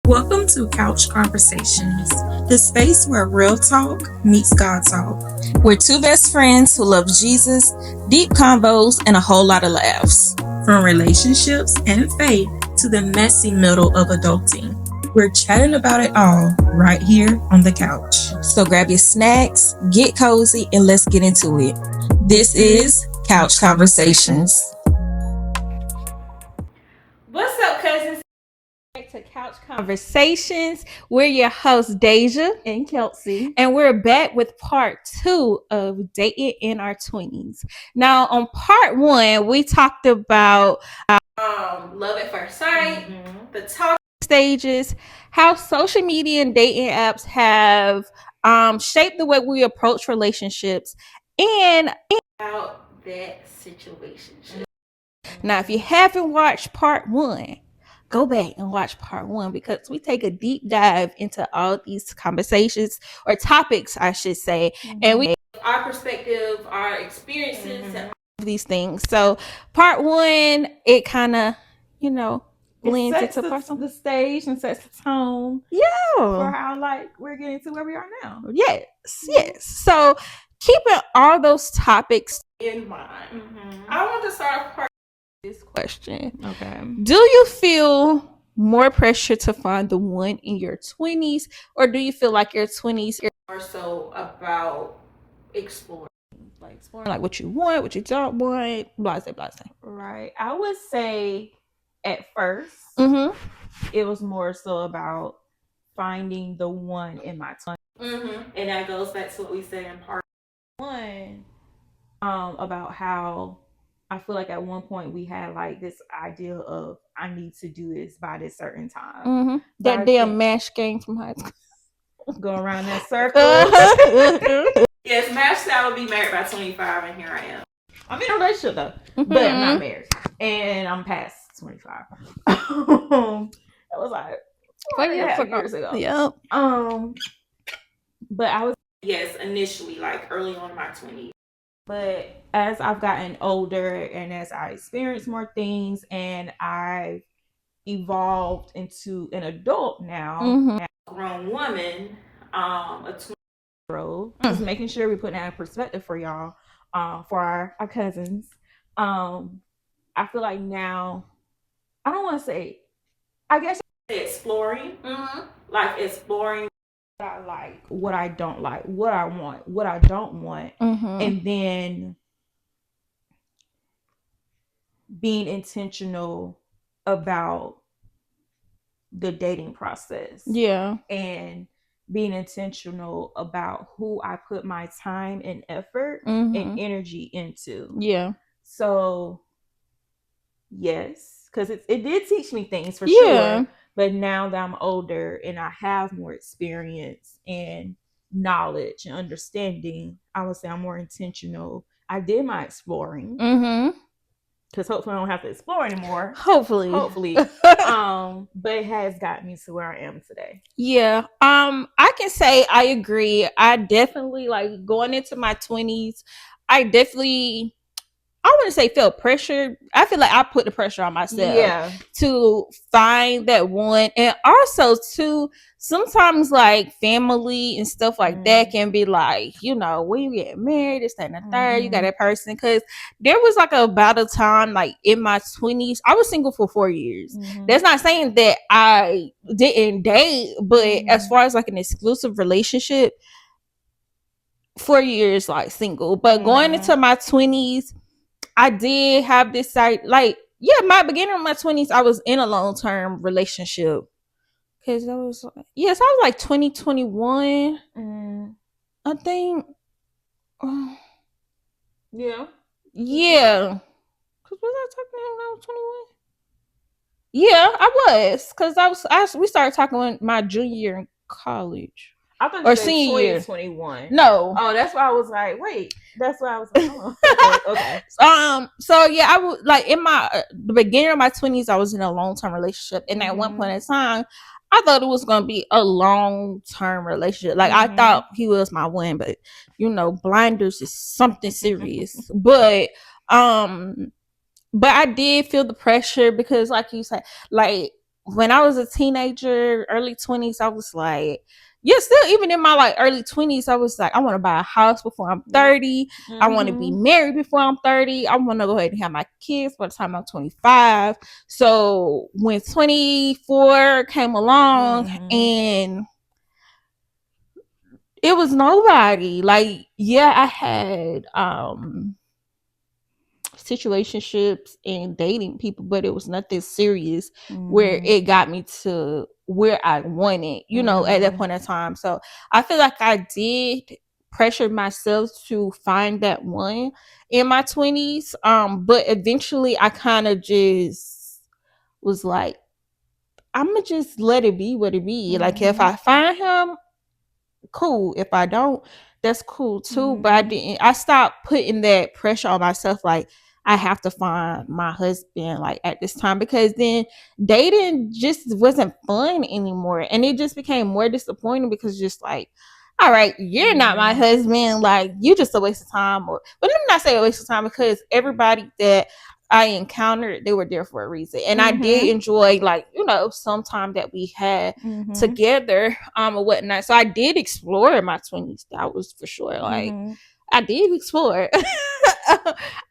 Welcome to Couch Conversations, the space where real talk meets God talk. We're two best friends who love Jesus, deep convos, and a whole lot of laughs. From relationships and faith to the messy middle of adulting, we're chatting about it all right here on the couch. So grab your snacks, get cozy, and let's get into it. This is Couch Conversations. What's up, cousins? Back to Couch Conversations. We're your hosts, Deja And Kelsey. and we're back with part 2 of dating in our 20s. Now, on part 1, we talked about love at first sight, the talking stages, how social media and dating apps have shaped the way we approach relationships, and about that situation. Now, if you haven't watched part 1, go back and watch part 1 because we take a deep dive into all these conversations or topics, I should say, and we our perspective, our experiences, and all of these things. So, part 1, it kind of, blends into the stage and sets the tone for how we're getting to where we are now. Yes. So, keeping all those topics in mind, I want to start off part this question. Okay. Do you feel more pressure to find the one in your 20s, or do you feel like your 20s are more so about exploring like what you want, what you don't want, blah blah blah? Right. I would say at first it was more so about finding the one in my 20s. And that goes back to what we said in part 1 about how I feel like at one point we had like this idea of I need to do this by this certain time. That damn MASH game from high school. Go around that circle. Yes, MASH said I would be married by 25, and here I am. I'm in a relationship though, but I'm not married, and I'm past 25. That was like 4 years ago. Yep. But I was initially like early on in my 20s. But as I've gotten older and as I experienced more things and I've evolved into an adult now, a grown woman, a 20-year-old, just making sure we put that in perspective for y'all, for our cousins. I feel like now, I don't want to say, I guess exploring, like exploring what I like, what I don't like, what I want, what I don't want, and then being intentional about the dating process. Yeah. And being intentional about who I put my time and effort and energy into. Yeah. So, yes, because it did teach me things for sure. But now that I'm older and I have more experience and knowledge and understanding, I would say I'm more intentional. I did my exploring. Because hopefully I don't have to explore anymore. Hopefully. But it has gotten me to where I am today. Yeah. I can say I agree. I definitely like going into my 20s. I wouldn't say feel pressure. I feel like I put the pressure on myself to find that one. And also too, sometimes like family and stuff like that can be like, when you get married, this, that, and the third, you got that person. Because there was like about a time like in my 20s, I was single for 4 years. That's not saying that I didn't date, but as far as like an exclusive relationship, 4 years like single. But going into my 20s, I did have this side, my beginning of my 20s, I was in a long-term relationship. Because I was like 2021, I think. Yeah. Because was I talking to him when I was 21? Yeah, I was. Because we started talking when my junior year in college. I thought you said senior year. 2021. No. Oh, that's why I was like, wait. That's why I was like, oh, okay. So yeah, I would like in the beginning of my 20s, I was in a long-term relationship, and at one point in time, I thought it was gonna be a long-term relationship. Like I thought he was my one, but blinders is something serious. But I did feel the pressure because, like you said, like when I was a teenager, early 20s, I was like, yeah, still even in my like early 20s, I was like, I want to buy a house before I'm 30. I want to be married before I'm 30. I want to go ahead and have my kids by the time I'm 25. So when 24 came along and it was nobody, like, yeah, I had situationships and dating people, but it was nothing serious where it got me to where I wanted, you know, at that point in time. So I feel like I did pressure myself to find that one in my 20s. But eventually I kind of just was like, I'm gonna just let it be what it be. Like if I find him, cool. If I don't, that's cool too. But I stopped putting that pressure on myself, like I have to find my husband like at this time, because then dating just wasn't fun anymore. And it just became more disappointing because just like, all right, you're not my husband, like you just a waste of time. Or but let me not say a waste of time, because everybody that I encountered, they were there for a reason. And I did enjoy, like, you know, some time that we had together or whatnot. So I did explore in my 20s. That was for sure. Like I did explore.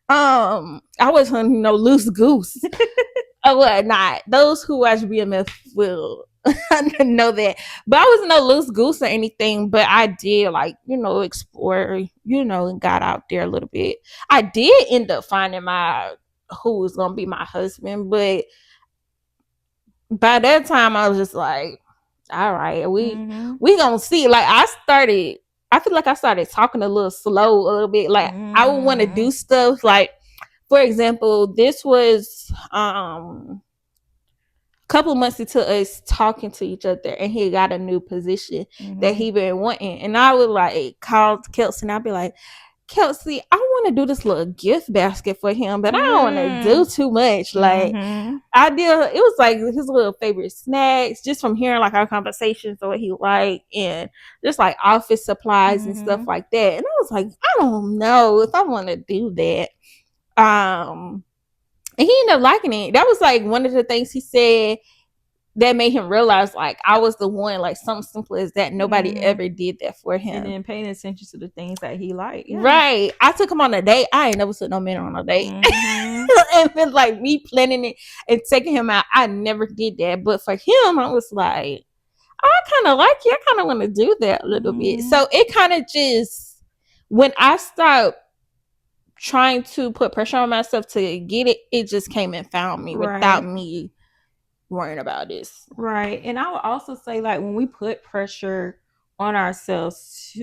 I wasn't no loose goose or whatnot. Those who watch BMF will know that. But I wasn't no loose goose or anything. But I did, like, you know, explore, you know, and got out there a little bit. I did end up finding my who was gonna be my husband, but by that time I was just like, all right, we gonna see. Like I feel like I started talking a little slow a little bit. Like I would want to do stuff like, for example, this was a couple months into us talking to each other, and he got a new position that he been wanting, and I would like call Kelsey and I'd be like, Kelsey, I want to do this little gift basket for him, but I don't want to do too much. Like I did, it was like his little favorite snacks, just from hearing like our conversations or what he liked, and just like office supplies and stuff like that. And I was like, I don't know if I want to do that. And he ended up liking it. That was like one of the things he said that made him realize, like, I was the one, like something simple as that. Nobody ever did that for him. And then paying attention to the things that he liked. Yeah. Right. I took him on a date. I ain't never took no man on a date. And then like me planning it and taking him out, I never did that. But for him, I was like, I kind of like you. I kind of want to do that a little bit. So it kind of just, when I stopped trying to put pressure on myself to get it, it just came and found me without me worrying about this. Right. And I would also say, like, when we put pressure on ourselves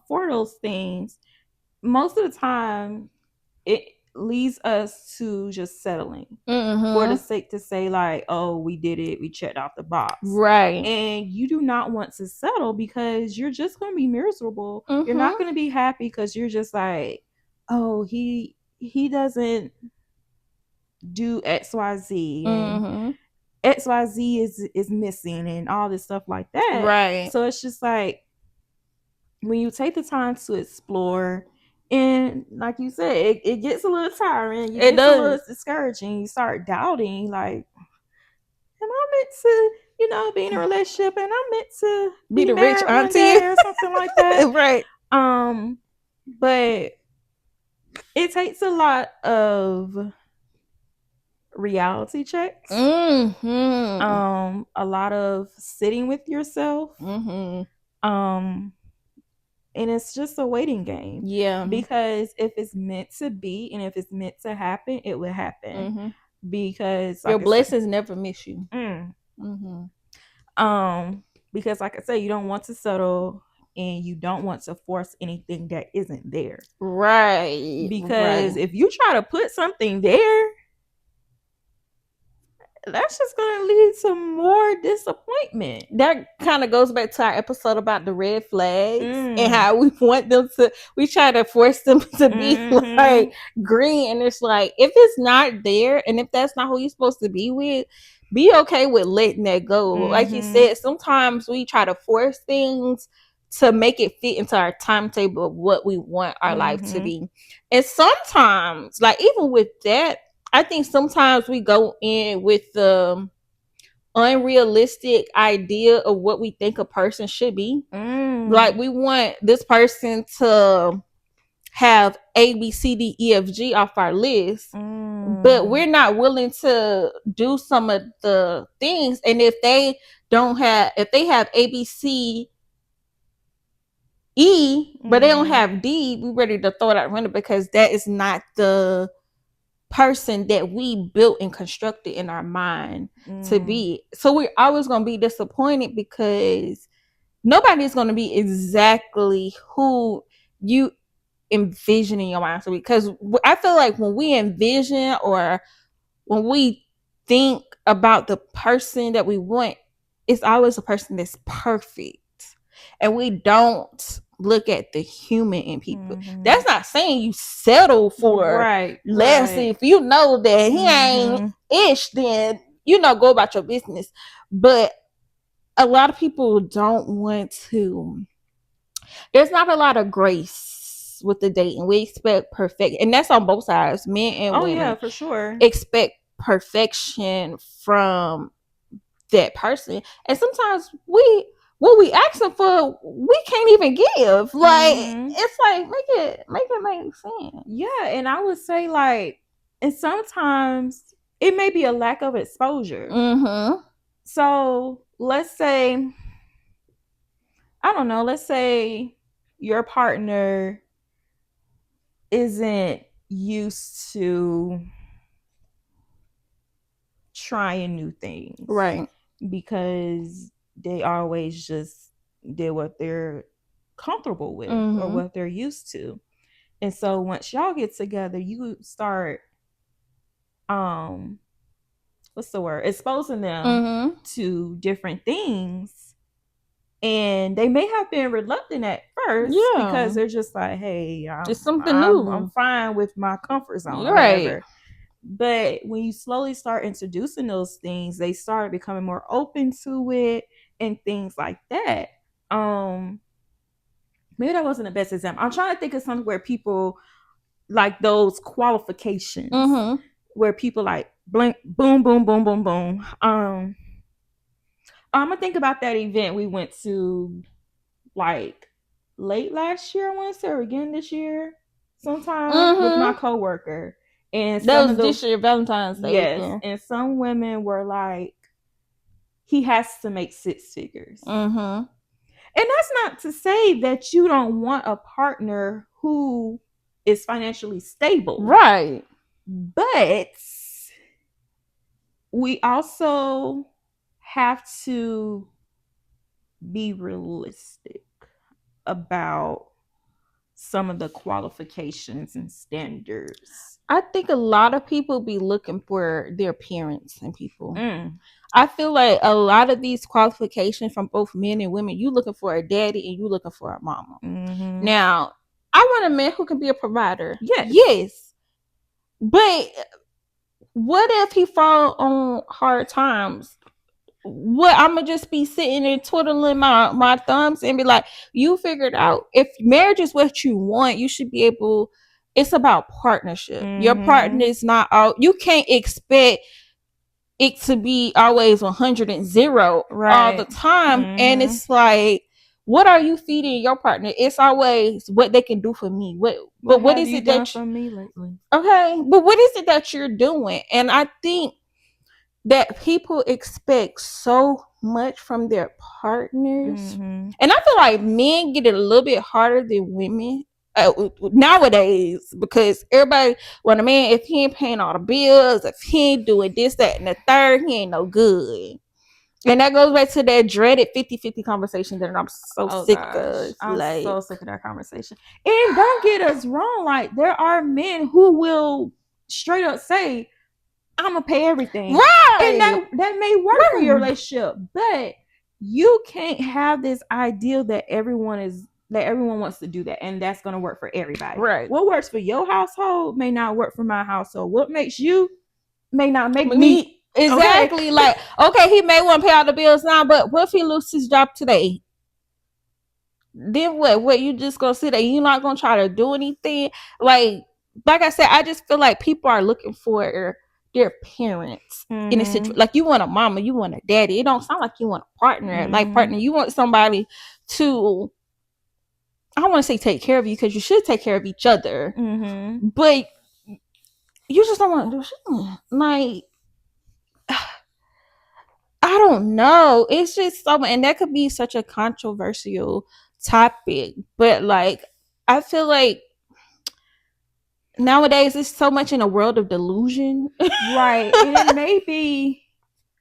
for those things, most of the time it leads us to just settling for the sake to say, like, oh, we did it, we checked off the box. Right. And you do not want to settle, because you're just going to be miserable. You're not going to be happy, because you're just like, oh, he doesn't do XYZ, and XYZ is missing, and all this stuff like that. Right. So it's just like, when you take the time to explore, and like you said, it gets a little tiring, it gets a little discouraging, you start doubting, like, am I meant to, you know, be in a relationship, and I'm meant to be the rich auntie or something like that. Right. But it takes a lot of reality checks, a lot of sitting with yourself, and it's just a waiting game. Yeah. Because if it's meant to be, and if it's meant to happen, it will happen. Because like your blessings never miss you. Because like I said, you don't want to settle, and you don't want to force anything that isn't there. Right. Because if you try to put something there, that's just going to lead to more disappointment. That kind of goes back to our episode about the red flags and how we want them to, we try to force them to be like green. And it's like, if it's not there, and if that's not who you're supposed to be with, be okay with letting that go. Like you said, sometimes we try to force things to make it fit into our timetable of what we want our life to be. And sometimes, like even with that, I think sometimes we go in with the unrealistic idea of what we think a person should be. Like we want this person to have A, B, C, D, E, F, G off our list, but we're not willing to do some of the things. And if they have A, B, C, E, but they don't have D, we ready to throw it out the window because that is not the person that we built and constructed in our mind to be. So we're always going to be disappointed because nobody's going to be exactly who you envision in your mind to be. Because I feel like when we envision or when we think about the person that we want, it's always a person that's perfect. And we don't look at the human in people. That's not saying you settle for less. If you know that he ain't ish, then go about your business. But a lot of people don't want to. There's not a lot of grace with the dating. We expect perfect, and that's on both sides, men and women. Yeah, for sure. Expect perfection from that person, and sometimes what we asking for, we can't even give. Like it's like make it make sense. Yeah, and I would say like, and sometimes it may be a lack of exposure. So let's say, I don't know, let's say your partner isn't used to trying new things, right? Because they always just did what they're comfortable with or what they're used to. And so once y'all get together, you start what's the word? Exposing them to different things. And they may have been reluctant at first because they're just like, hey, just something new. I'm fine with my comfort zone or whatever. But when you slowly start introducing those things, they start becoming more open to it and things like that. Maybe that wasn't the best example. I'm trying to think of something where people like those qualifications where people like blink, boom, boom, boom, boom, boom. I'm gonna think about that event we went to like late last year, I want to say, or again this year sometime with my coworker. And that was this year Valentine's Day. Yes, and some women were like, he has to make six figures. And that's not to say that you don't want a partner who is financially stable, right? But we also have to be realistic about some of the qualifications and standards. I think a lot of people be looking for their appearance in people. I feel like a lot of these qualifications from both men and women, you looking for a daddy and you looking for a mama. Now, I want a man who can be a provider. Yes. But what if he fall on hard times? What, I'm gonna just be sitting there twiddling my thumbs and be like, you figured out if marriage is what you want, you should be able. It's about partnership. Your partner is not all. You can't expect it to be always 100 and 0 all the time. And it's like, what are you feeding your partner? It's always what they can do for me. What is it that for me lately? Okay, but what is it that you're doing? And I think that people expect so much from their partners. And I feel like men get it a little bit harder than women nowadays, because everybody, when a man, if he ain't paying all the bills, if he ain't doing this, that, and the third, he ain't no good. And that goes back to that dreaded 50-50 conversation that I'm so sick of. I'm so sick of that conversation. And don't get us wrong, like there are men who will straight up say, I'm gonna pay everything, right? And that may work for your relationship, but you can't have this ideal that everyone wants to do that, and that's gonna work for everybody. Right? What works for your household may not work for my household. What makes you may not make me. Exactly. Okay. Like, okay, he may want to pay all the bills now, but what if he loses his job today? Then what you just gonna sit there, you're not gonna try to do anything? Like I said, I just feel like people are looking for their parents in a situation. Like you want a mama, you want a daddy. It don't sound like you want a partner. Like partner, you want somebody to, I don't want to say take care of you, because you should take care of each other. But you just don't want to do shit. Like, I don't know. It's just so, and that could be such a controversial topic. But like, I feel like nowadays it's so much in a world of delusion. Right. And it may be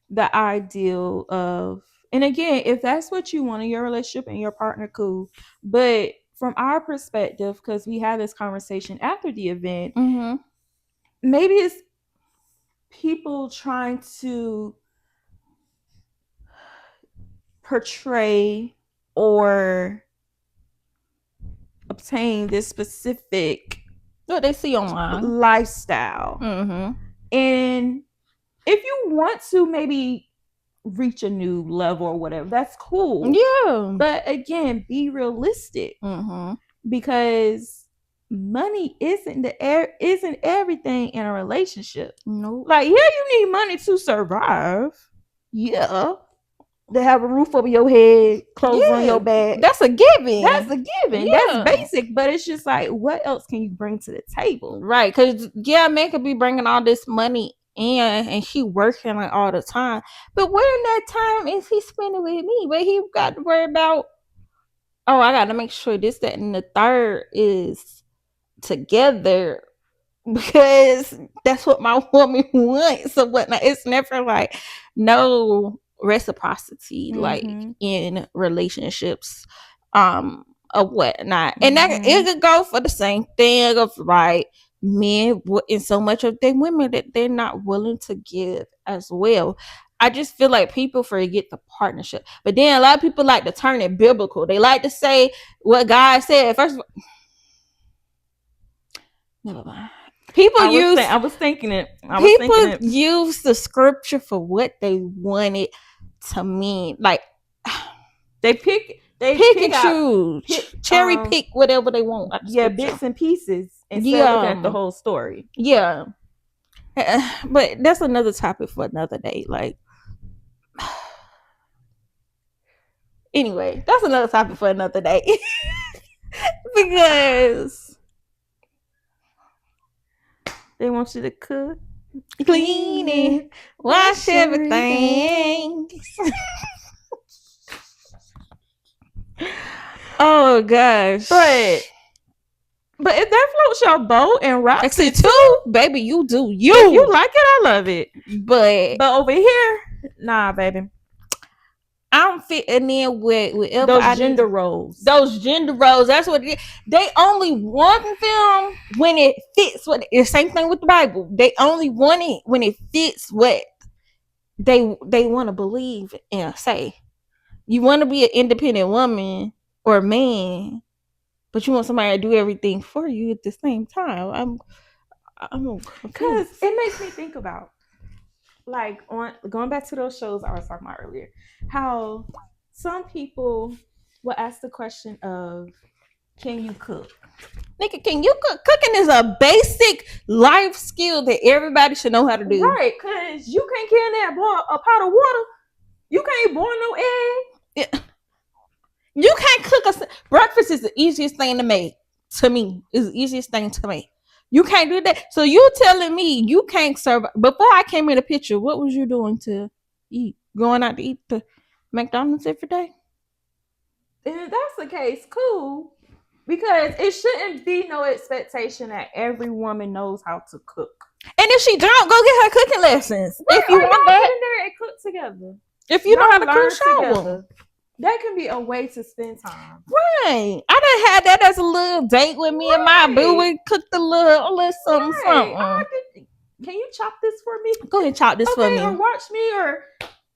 the ideal of, and again, if that's what you want in your relationship and your partner, cool. But from our perspective, because we had this conversation after the event, maybe it's people trying to portray or obtain this specific what they see online lifestyle. And if you want to maybe reach a new level or whatever, that's cool. Yeah. But again, be realistic. Because money isn't everything in a relationship. No. Like, yeah, you need money to survive. Yeah. To have a roof over your head, clothes on your back. That's a given. That's basic. But it's just like, what else can you bring to the table? Right. Because, yeah, man could be bringing all this money in and he working like all the time. But where in that time is he spending with me? But he got to worry about, oh, I got to make sure this, that, and the third is together, because that's what my woman wants or whatnot. It's never like no reciprocity like in relationships or whatnot. And that it could go for the same thing of like men in so much of their women that they're not willing to give as well. I just feel like people forget the partnership. But then a lot of people like to turn it biblical. They like to say what God said. First of all, never mind. People use the scripture for what they want it to mean. Like they pick and choose, cherry pick whatever they want. Bits and pieces, instead of looking at the whole story. Yeah, but that's another topic for another day. Like, anyway, that's another topic for another day. Because they want you to cook, clean it, wash everything. Oh gosh. But if that floats your boat and rocks it too, baby, you do you. If you like it, I love it. But over here, nah, baby. I'm fitting in with those gender roles. That's what it is. They only want them when it fits what the same thing with the Bible. They only want it when it fits what they want to believe and say. You want to be an independent woman or man, but you want somebody to do everything for you at the same time. I'm because it makes me think about, like, on going back to those shows I was talking about earlier, how some people will ask the question of, can you cook? Nigga, can you cook? Cooking is a basic life skill that everybody should know how to do. Right, because you can't carry that a pot of water. You can't boil no egg. Yeah. You can't cook breakfast is the easiest thing to make. To me, is the easiest thing to make. You can't do that. So you telling me you can't serve? Before I came in the picture, what was you doing to eat? Going out to eat the McDonald's every day? And if that's the case, cool. Because it shouldn't be no expectation that every woman knows how to cook. And if she don't, go get her cooking lessons. Right, if you want that, get in there and cook together. If you know how to cook, show. That can be a way to spend time. Right. I done had that as a little date with me and my boo. We cooked a little something. Can you chop this for me? Go ahead and chop this for me. Or watch me, or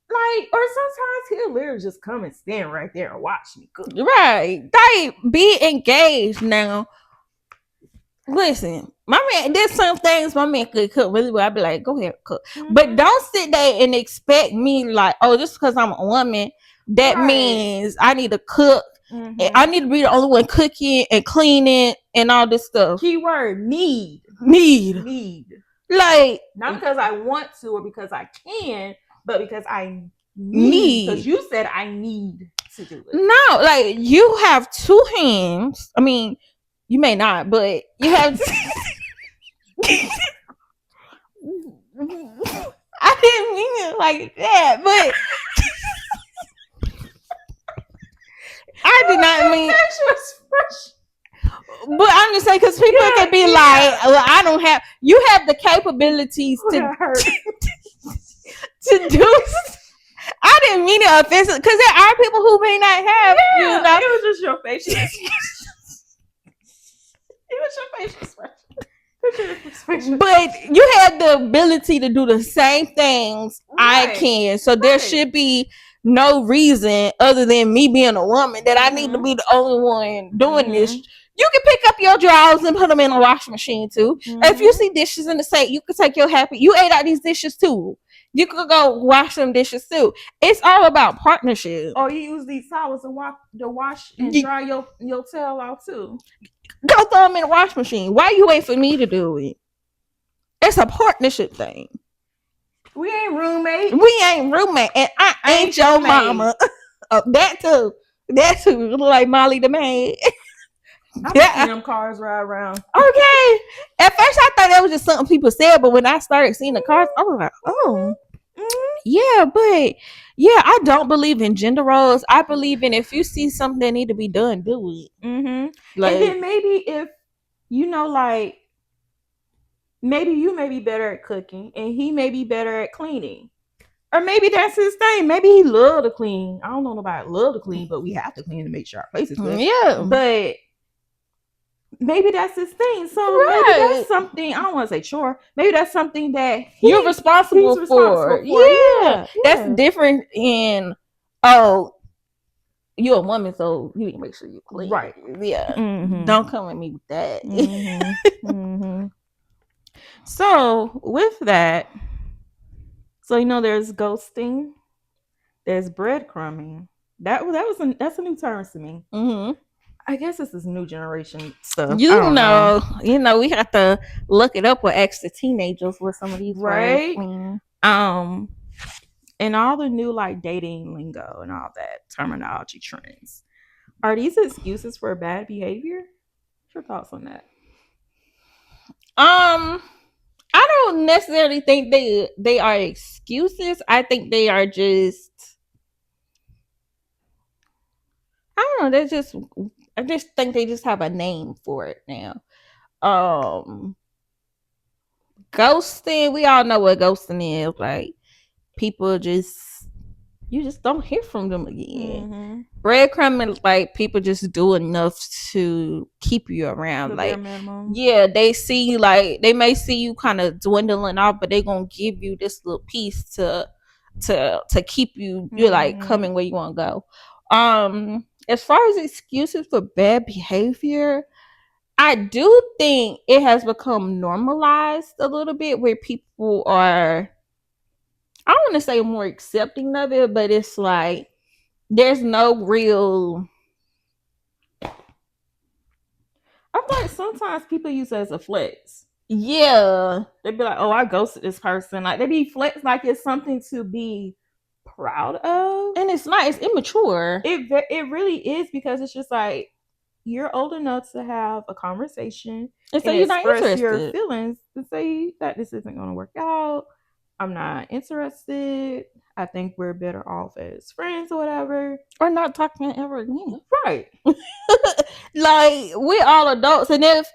sometimes he'll literally just come and stand right there and watch me cook. Right. Like, be engaged now. Listen, my man, there's some things my man could cook really well. I'd be like, go ahead, cook. But don't sit there and expect me like, oh, just because I'm a woman, that means I need to cook. I need to be the only one cooking and cleaning and all this stuff. Keyword, need. Like, not because I want to or because I can, but because I need. Because you said I need to do it. No, like you have two hands. I mean, you may not, but you have. I didn't mean it like that, but I did not mean. But I'm just saying because people can be like, well, I don't have. You have the capabilities to do. I didn't mean it offensive because there are people who may not have. You know, it was just your facial. It was your facial expression. But you have the ability to do the same things I can. So there should be no reason other than me being a woman that I need to be the only one doing this. You can pick up your drawers and put them in a washing machine too. If you see dishes in the sink, you can take your happy. You ate out these dishes too. You could go wash them dishes too. It's all about partnership. Or you use these towels to wash and dry your tail off too. Go throw them in the washing machine. Why you wait for me to do it? It's a partnership thing. We ain't roommate. And I ain't your mama. That too. Like Molly the maid. I've seen them cars ride around. Okay. At first I thought that was just something people said, but when I started seeing the cars, I was like, oh. Yeah, but yeah, I don't believe in gender roles. I believe in if you see something that need to be done, do it. Like, and then maybe if like maybe you may be better at cooking and he may be better at cleaning, or maybe that's his thing. Maybe he love to clean. I don't know nobody love to clean, but we have to clean to make sure our place is good. Yeah, but maybe that's his thing. So maybe that's something. I don't want to say chore. Maybe that's something that you're responsible for. Yeah, that's different. In you're a woman, so you need to make sure you clean. Right. Yeah. Don't come at me with that. So with that, so there's ghosting, there's breadcrumbing. That's a new term to me. I guess this is new generation stuff. We have to look it up or ask the teenagers what some of these right. And all the new like dating lingo and all that terminology trends. Are these excuses for bad behavior? What's your thoughts on that? I don't necessarily think they are excuses. I think they are just, I don't know, I just think they just have a name for it now. Ghosting, we all know what ghosting is. Like, people you just don't hear from them again. Breadcrumbing, like, people just do enough to keep you around. Like, yeah, they see you, like, they may see you kind of dwindling off, but they're gonna give you this little piece to keep you, you're like coming where you want to go. As far as excuses for bad behavior, I do think it has become normalized a little bit where people are, I don't want to say more accepting of it, but it's like there's no real. I feel like sometimes people use it as a flex. Yeah, they'd be like, "Oh, I ghosted this person." Like, they be flex like it's something to be proud of, and it's not. It's immature. It really is, because it's just like, you're old enough to have a conversation and so you're not interested. Your feelings and say that this isn't going to work out. I'm not interested. I think we're better off as friends or whatever, or not talking ever again. Right. Like, we're all adults, and if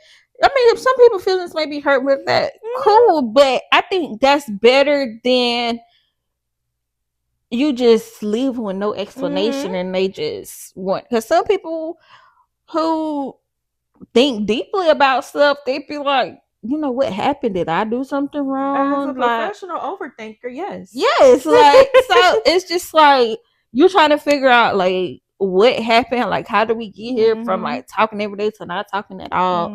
some people's feelings may be hurt with that, cool, but I think that's better than you just leave with no explanation and they just want, because some people who think deeply about stuff, they be like, what happened? Did I do something wrong? As a professional overthinker, yes. Like, so it's just like you're trying to figure out like what happened, like how did we get here from like talking every day to not talking at all,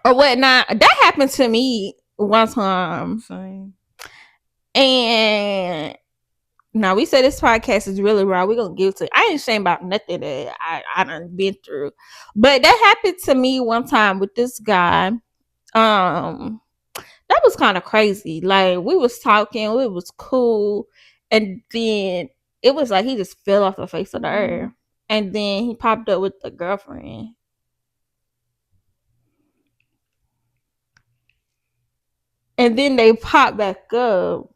or whatnot. That happened to me one time. Same. And now we say this podcast is really raw. We're gonna give to. I ain't ashamed about nothing that I done been through, but that happened to me one time with this guy. That was kind of crazy. Like we was talking, it was cool, and then it was like he just fell off the face of the earth, and then he popped up with the girlfriend, and then they popped back up,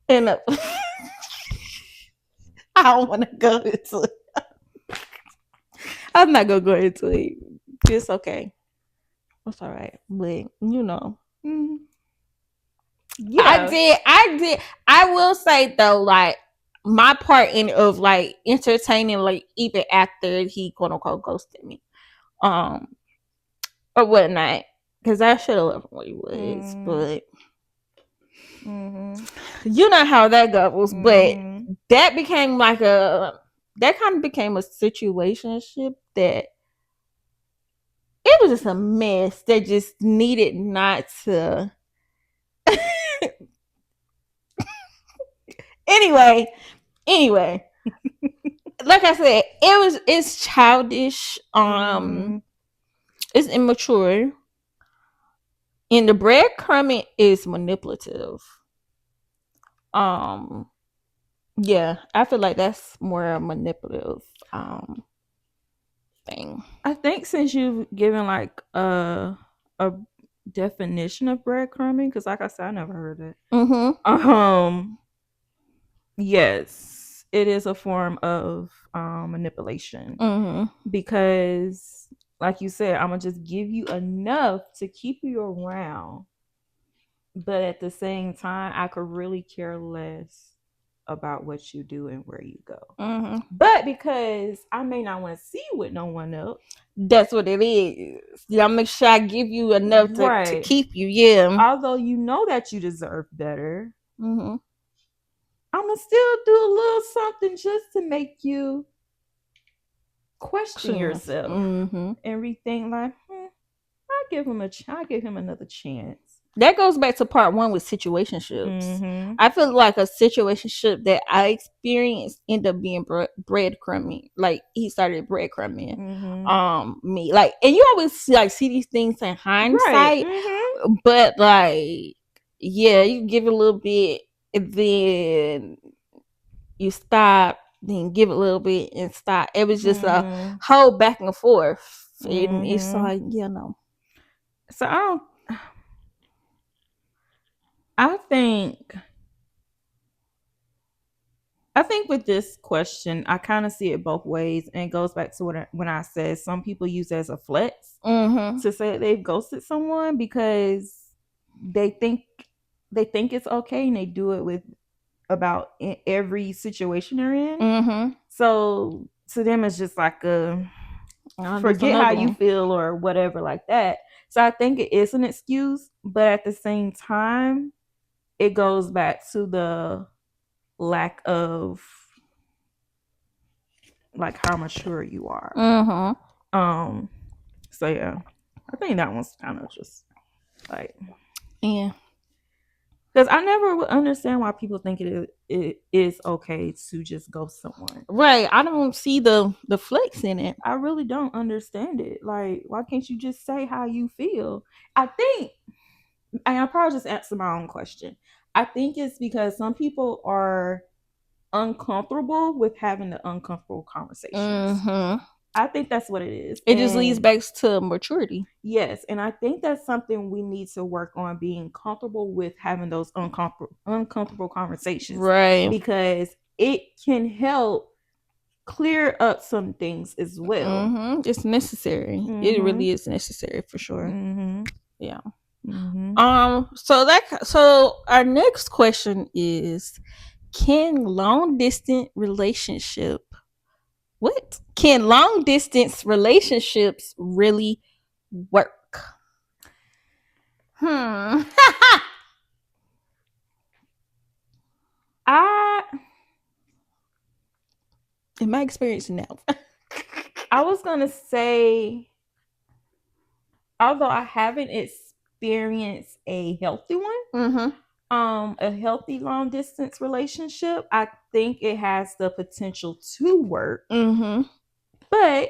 and I don't want to go into it. I'm not gonna go into it. It's okay. It's all right, but you know. Yeah. I did. I will say though, like my part in of like entertaining, like even after he quote unquote ghosted me, um, or whatnot, because I should have left him what he was, but you know how that goes. But that became like that kind of became a situationship that it was just a mess that just needed not to. Anyway, like I said, it's childish. It's immature, and the breadcrumbing is manipulative. Um, yeah, I feel like that's more a manipulative thing. I think since you've given like a definition of breadcrumbing, because like I said, I never heard it. Yes, it is a form of manipulation. Because like you said, I'm gonna just give you enough to keep you around, but at the same time I could really care less about what you do and where you go. But because I may not want to see you with no one else, that's what it is. Yeah, I'll make sure I give you enough to keep you. Yeah, although you know that you deserve better, I'm gonna still do a little something just to make you question yourself and rethink. Like, I'll give him another chance. That goes back to part one with situationships. I feel like a situationship that I experienced ended up being breadcrumbing. Like he started breadcrumbing me. Like, and you always like see these things in hindsight, but like, yeah, you give it a little bit, and then you stop, then give it a little bit and stop. It was just a whole back and forth, and it's like, you know. So I think with this question, I kind of see it both ways, and it goes back to when I said some people use it as a flex to say they've ghosted someone because they think it's okay, and they do it with about every situation they're in. So to them, it's just like a forget how you feel or whatever like that. So I think it is an excuse, but at the same time, it goes back to the lack of like how mature you are. So yeah, I think that one's kind of just like, yeah, because I never would understand why people think it is okay to just ghost someone. Right. I don't see the flex in it. I really don't understand it. Like, why can't you just say how you feel? I think, and I'll probably just answer my own question. I think it's because some people are uncomfortable with having the uncomfortable conversations. I think that's what it is. It just leads back to maturity. Yes, and I think that's something we need to work on, being comfortable with having those uncomfortable conversations. Right. Because it can help clear up some things as well. It's necessary. It really is necessary for sure. Yeah. So our next question is, can long distance relationships really work? In my experience now, I was gonna say, although I haven't experienced a healthy one, a healthy long distance relationship, I think it has the potential to work. But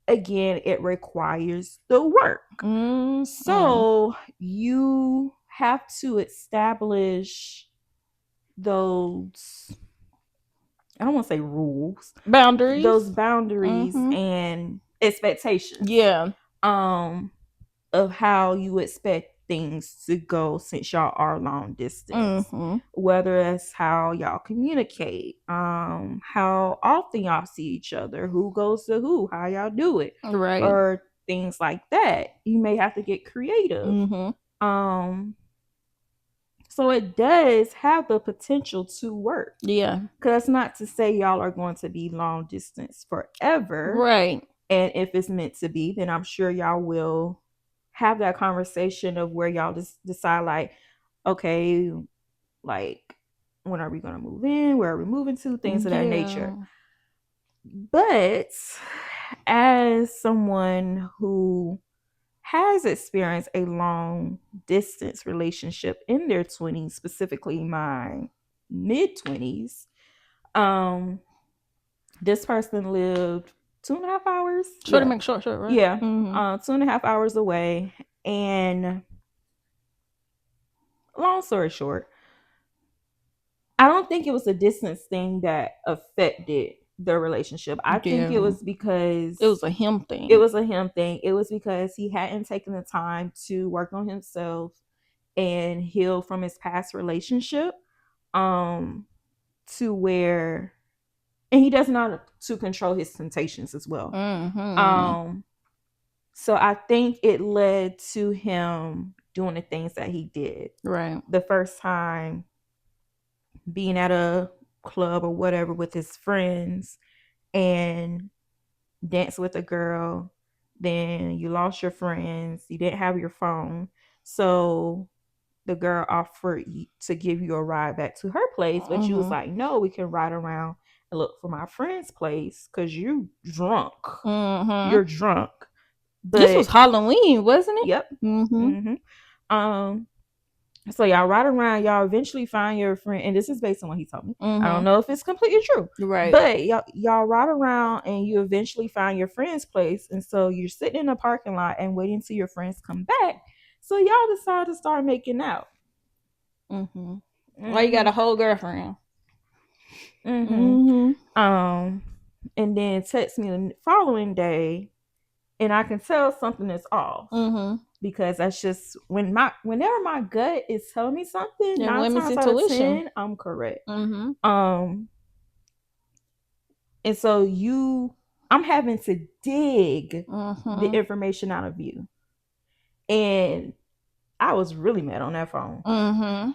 again, it requires the work. So you have to establish those, I don't want to say rules, those boundaries and expectations. Yeah. Of how you expect things to go since y'all are long distance. Whether it's how y'all communicate, how often y'all see each other, who goes to who, how y'all do it, Right. or things like that. You may have to get creative. So it does have the potential to work. Yeah. Because that's not to say y'all are going to be long distance forever. Right. And if it's meant to be, then I'm sure y'all will have that conversation of where y'all just decide, like, okay, like, when are we going to move in? Where are we moving to? Things of that nature. But as someone who has experienced a long distance relationship in their 20s, specifically my mid 20s, this person lived 2.5 hours. To make short, right? Yeah. 2.5 hours away. And long story short, I don't think it was a distance thing that affected their relationship. I think it was because it was a him thing. It was a him thing. It was because he hadn't taken the time to work on himself and heal from his past relationship. To where, and he does not to control his temptations as well. So I think it led to him doing the things that he did. Right. The first time being at a club or whatever with his friends and dance with a girl, then you lost your friends, you didn't have your phone, so the girl offered to give you a ride back to her place, but you was like, no, we can ride around and look for my friend's place because you're drunk. You're drunk. But this was Halloween, wasn't it? Yep. So y'all ride around, y'all eventually find your friend, and this is based on what he told me. I don't know if it's completely true, right? But y'all ride around and you eventually find your friend's place, and so you're sitting in the parking lot and waiting till your friends come back. So y'all decide to start making out. Well, you got a whole girlfriend. And then text me the following day, and I can tell something is off. Because that's just whenever my gut is telling me something, 9 times out of 10, I'm correct. And so I'm having to dig the information out of you. And I was really mad on that phone. I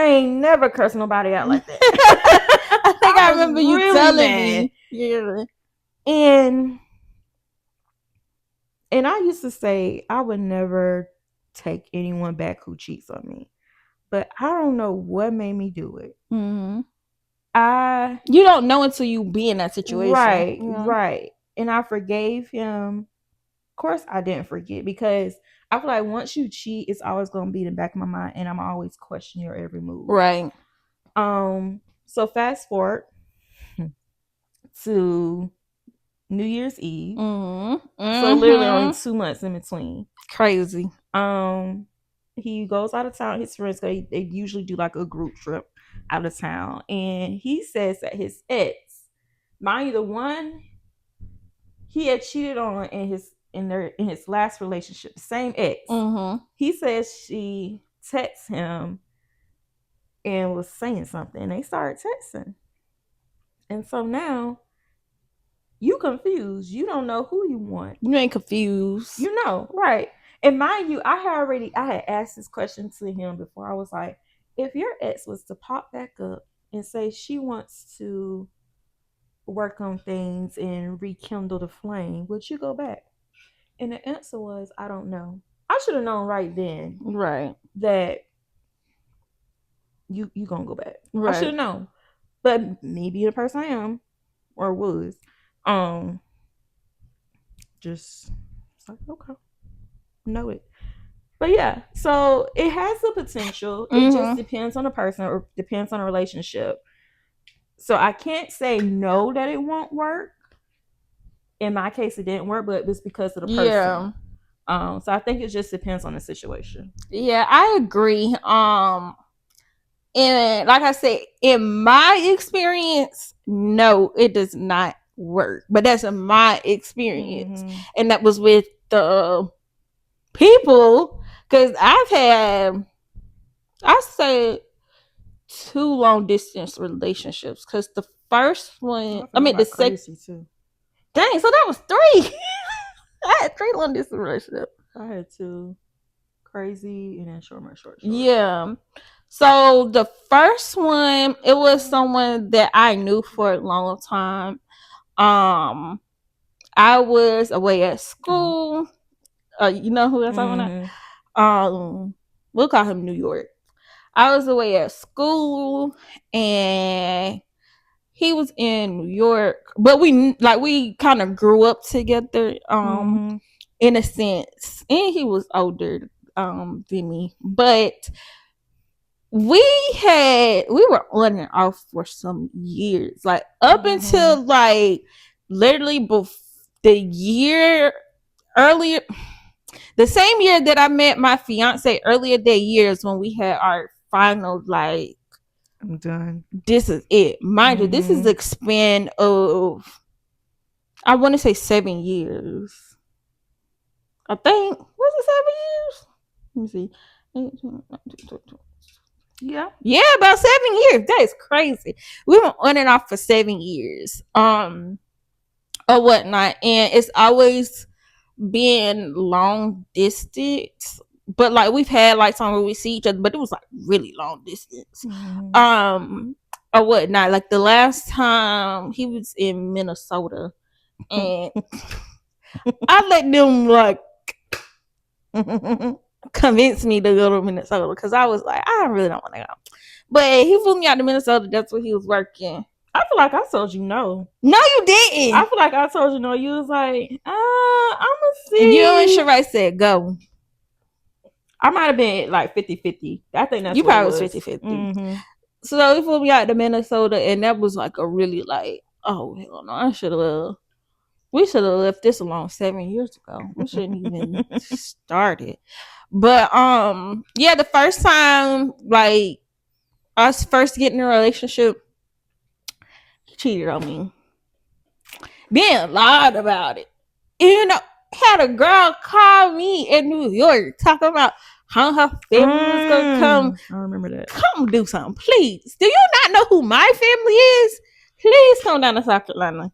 ain't never cursed nobody out like that. I think I remember you telling me. Yeah. And I used to say I would never take anyone back who cheats on me. But I don't know what made me do it. You don't know until you be in that situation. Right. And I forgave him. Of course I didn't forget, because I feel like once you cheat, it's always going to be in the back of my mind, and I'm always questioning your every move. Right. So fast forward to New Year's Eve. So literally only 2 months in between. Crazy. He goes out of town. His friends, they usually do like a group trip out of town, and he says that his ex, mind you, the one he had cheated on in his last relationship, the same ex, he says she texted him and was saying something. They started texting, and so now you confused. You don't know who you want. You ain't confused. You know, right? And mind you, I had asked this question to him before. I was like, if your ex was to pop back up and say she wants to work on things and rekindle the flame, would you go back? And the answer was, I don't know. I should have known right then, right, that you gonna go back. Right. I should have known. But me being the person I am, or was, just like, okay, know it. But yeah, so it has the potential. It just depends on the person, or depends on the relationship. So I can't say no that it won't work. in my case it didn't work, but it's because of the Yeah. person. So I think it just depends on the situation. Yeah, I agree. And like I said, in my experience, no, it does not work. But that's my experience. Mm-hmm. And that was with the people, because I've had, I say, 2 long-distance relationships. Because the first one, I I forgot mean, the about second, crazy too. dang, so that was 3. I had 3 long-distance relationships. I had 2, crazy, and then short. Yeah. So the first one, it was someone that I knew for a long time. I was away at school. You know who I'm talking about? We'll call him New York. I was away at school, and he was in New York, but we kind of grew up together. In a sense, and he was older than me, but we were on and off for some years, like up until like literally the year earlier, the same year that I met my fiance. Earlier that year is when we had our final, like, I'm done. This is it, mind you. This is the span of, I want to say, 7 years. I think, was it 7 years? Let me see. Yeah, about 7 years. That is crazy. We were on and off for 7 years, or whatnot, and it's always been long distance. But like we've had like time where we see each other, but it was like really long distance, or whatnot. Like the last time he was in Minnesota, and I let them like convince me to go to Minnesota because I was like, I really don't want to go. But he flew me out to Minnesota. That's where he was working. I feel like I told you no. No, you didn't. I feel like I told you no. You was like, I'ma see. You and Sheree said go. I might have been like 50-50. I think that's you what probably it was was 50-50. So he flew me out to Minnesota, and that was like a really like, oh hell no, we should have left this alone 7 years ago. We shouldn't even started. But yeah, the first time like us first getting in a relationship, he cheated on me. Then lied about it. You know, had a girl call me in New York talking about how her family was gonna come. I remember that. Come do something, please. Do you not know who my family is? Please come down to South Carolina.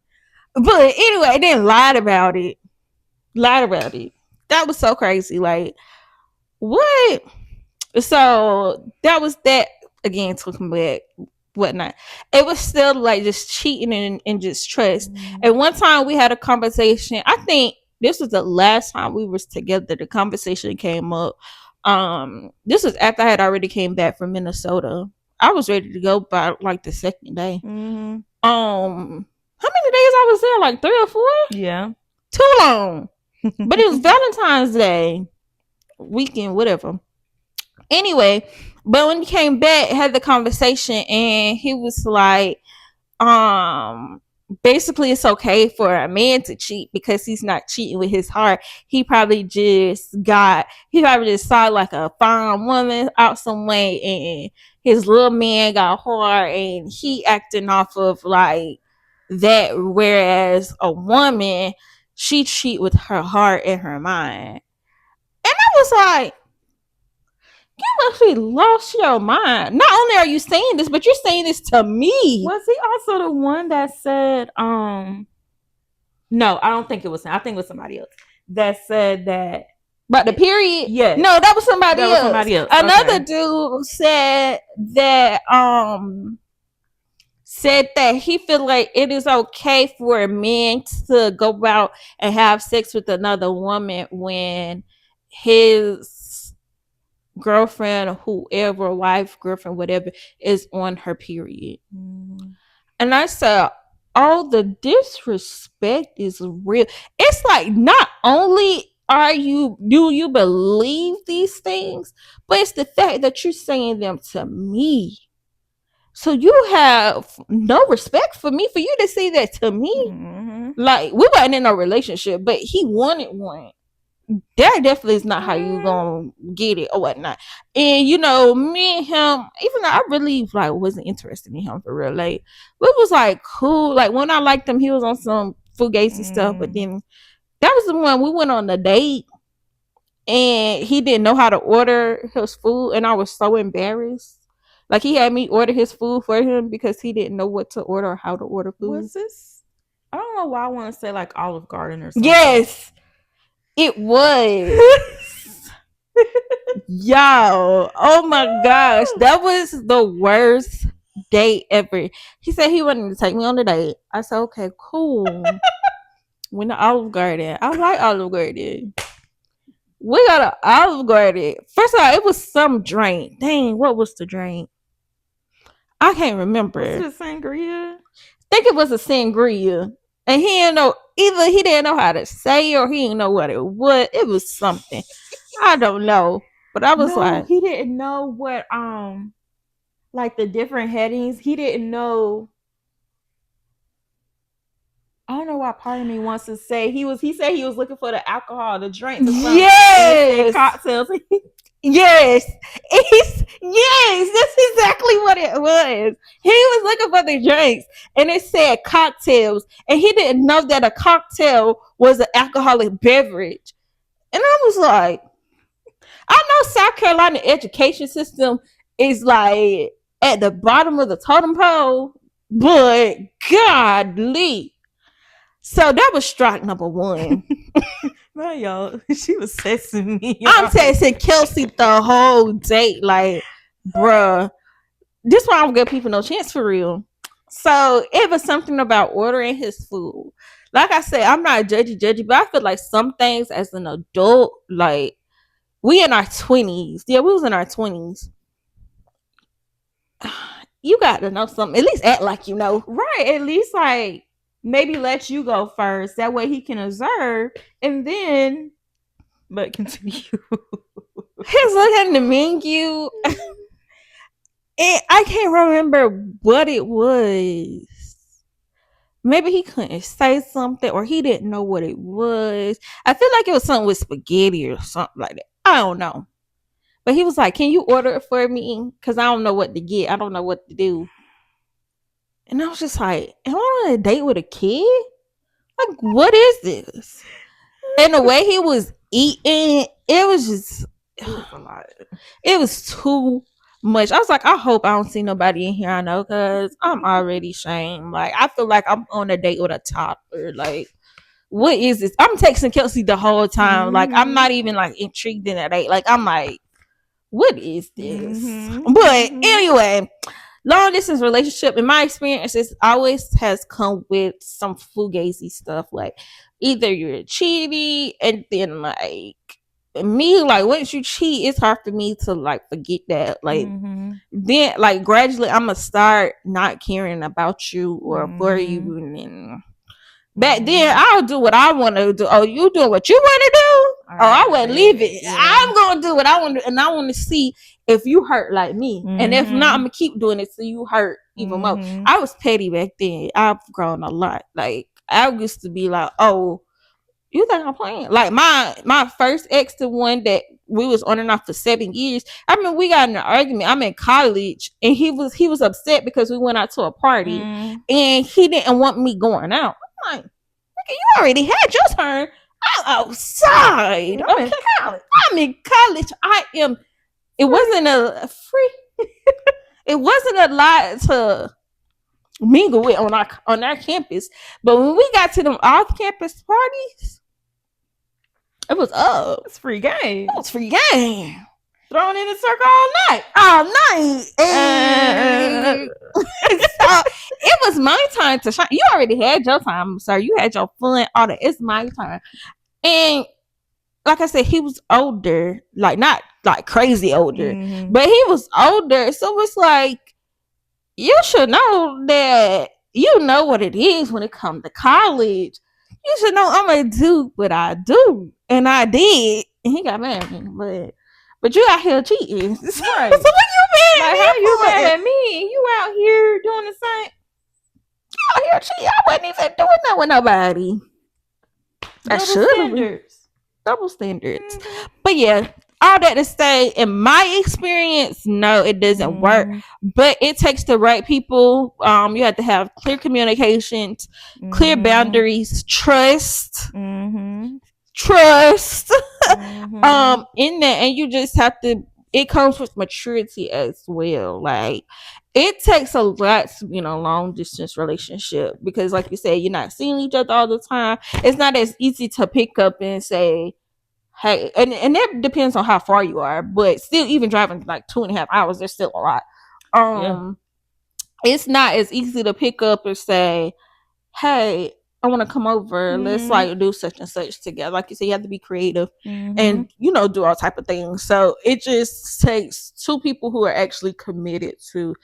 But anyway, then lied about it. That was so crazy. Like, what? So that was that again, talking back, whatnot. It was still like just cheating and just trust. And one time we had a conversation. I think this was the last time we was together. The conversation came up. This was after I had already came back from Minnesota. I was ready to go by like the second day. How many days I was there? Like 3 or 4? Yeah. Too long. But it was Valentine's Day weekend, whatever. Anyway, but when he came back, had the conversation, and he was like, basically it's okay for a man to cheat because he's not cheating with his heart. He probably just saw like a fine woman out some way, and his little man got hard, and he acting off of like that, whereas a woman, she cheat with her heart and her mind. And I was like, you actually lost your mind. Not only are you saying this, but you're saying this to me. Was he also the one that said, no, I don't think it was him. I think it was somebody else that said that about the period? Yeah. No, that was somebody else. Another Okay. dude said that he feel like it is okay for a man to go out and have sex with another woman when his girlfriend or whoever, wife, girlfriend, whatever, is on her period. And I said, all the disrespect is real. It's like, not only do you believe these things, but it's the fact that you're saying them to me. So you have no respect for me for you to say that to me. Like, we weren't in a relationship, but he wanted one. That definitely is not how you gonna get it or whatnot. And you know, me and him, even though I really like wasn't interested in him for real, like we was like cool. Like when I liked him, he was on some fugazi stuff. But then that was the one we went on a date, and he didn't know how to order his food, and I was so embarrassed. Like he had me order his food for him because he didn't know what to order or how to order food. Was this? I don't know why I want to say like Olive Garden or something. Yes, it was. Yo, oh my gosh, that was the worst date ever. He said he wanted to take me on the date. I said, okay, cool. Went to Olive Garden. I like Olive Garden. We got an Olive Garden. First of all, it was some drink. Dang, what was the drink? I can't remember. Was it a sangria? I think it was a sangria. And he didn't know, either he didn't know how to say it or he didn't know what it was. It was something. I don't know. But I was like, he didn't know what like the different headings. He didn't know. I don't know why part of me wants to say he said he was looking for the alcohol, the drinks, or something. Yes, cocktails. Yes, that's exactly what it was. He was looking for the drinks, and it said cocktails, and he didn't know that a cocktail was an alcoholic beverage. And I was like, I know South Carolina education system is like at the bottom of the totem pole, but godly. So that was strike number one. No, y'all, she was texting me. I'm texting Kelsey the whole date, like, bruh, this why I don't give people no chance for real. So it was something about ordering his food. Like I said, I'm not judgy, but I feel like some things as an adult, like we in our 20s. Yeah, we was in our 20s. You got to know something. At least act like you know. Right. At least like maybe let you go first. That way he can observe and then but continue. He's looking at the menu. And I can't remember what it was. Maybe he couldn't say something or he didn't know what it was. I feel like it was something with spaghetti or something like that. I don't know. But he was like, can you order it for me? Because I don't know what to get. I don't know what to do. And I was just like, am I on a date with a kid? Like, what is this? And the way he was eating, it was just, it was a lot. It was too much. I was like, I hope I don't see nobody in here I know, because I'm already shamed. Like, I feel like I'm on a date with a toddler. Like, what is this? I'm texting Kelsey the whole time. Mm-hmm. Like, I'm not even like intrigued in that date. Like, I'm like, what is this? Mm-hmm. But anyway, long distance relationship, in my experiences, always has come with some fugazi stuff. Like, either you're cheating, and then like me, like once you cheat, it's hard for me to like forget that. Like then like gradually I'm gonna start not caring about you or for you, and back then I'll do what I want to do. Oh, you doing what you want to do? Right, I wouldn't leave it. Yeah. I'm gonna do what I want to, and I want to see if you hurt like me, and if not, I'm gonna keep doing it so you hurt even more. I was petty back then. I've grown a lot. Like I used to be like, oh, you think I'm playing? Like my first ex, the one that we was on and off for 7 years. I mean, we got in an argument. I'm in college, and he was upset because we went out to a party, and he didn't want me going out. I'm like, you already had your turn. I'm outside. I'm in college. I am. It wasn't a free. It wasn't a lot to mingle with on our campus, but when we got to them off-campus parties, it was up. It's free game. It was free game. Thrown in a circle all night. So it was my time to shine. You already had your time, sir. You had your fun. All that. It's my time. And like I said, he was older, like not like crazy older, but he was older. So it's like, you should know that you know what it is when it comes to college. You should know I'm gonna do what I do, and I did, and he got mad at me. But you out here cheating, right? So what you mad? Like, how you mad at me? You out here doing the same? You out I wasn't even doing that with nobody. I Double should have been. standards. Double standards. Mm-hmm. But yeah, all that to say, in my experience, no, it doesn't work. Mm-hmm. But it takes the right people. You have to have clear communications, clear Mm-hmm. boundaries, trust, Mm-hmm. trust. Mm-hmm. In that, and you just have to. It comes with maturity as well. Like it takes a lot to be in a long distance relationship because, like you said, you're not seeing each other all the time. It's not as easy to pick up and say, hey, and that depends on how far you are, but still, even driving like 2.5 hours, there's still a lot. Yeah. It's not as easy to pick up and say, hey, I want to come over, let's Mm-hmm. like do such and such together. Like you said, you have to be creative Mm-hmm. and do all type of things. So it just takes two people who are actually committed to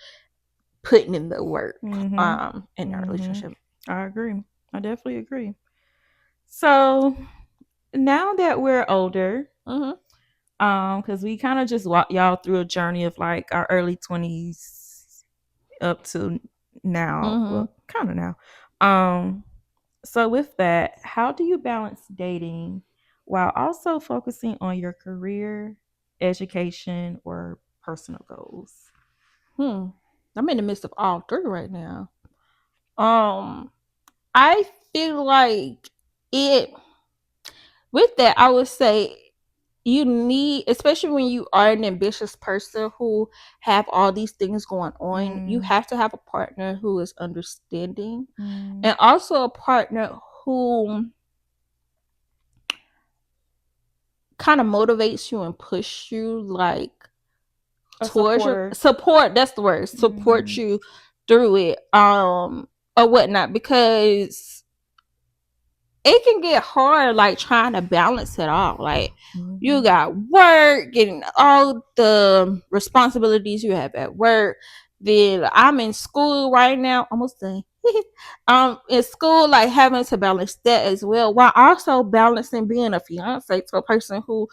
putting in the work Mm-hmm. in their Mm-hmm. relationship. I agree. I definitely agree. So now that we're older, Mm-hmm. because we kind of just walked y'all through a journey of like our early 20s up to now. Mm-hmm. Well, kind of now. Um, so with that, how do you balance dating while also focusing on your career, education, or personal goals? I'm in the midst of all three right now. Um, I feel like it with that, I would say you need, especially when you are an ambitious person who have all these things going on, you Mm, have to have a partner who is understanding mm, and also a partner who kind of motivates you and push you like a towards your supporter. support, that's the word, support Mm, you through it or whatnot, because it can get hard like trying to balance it all. Like you mhm. got work and all the responsibilities you have at work. Then I'm in school right now, almost done. In school, like having to balance that as well, while also balancing being a fiance to a person who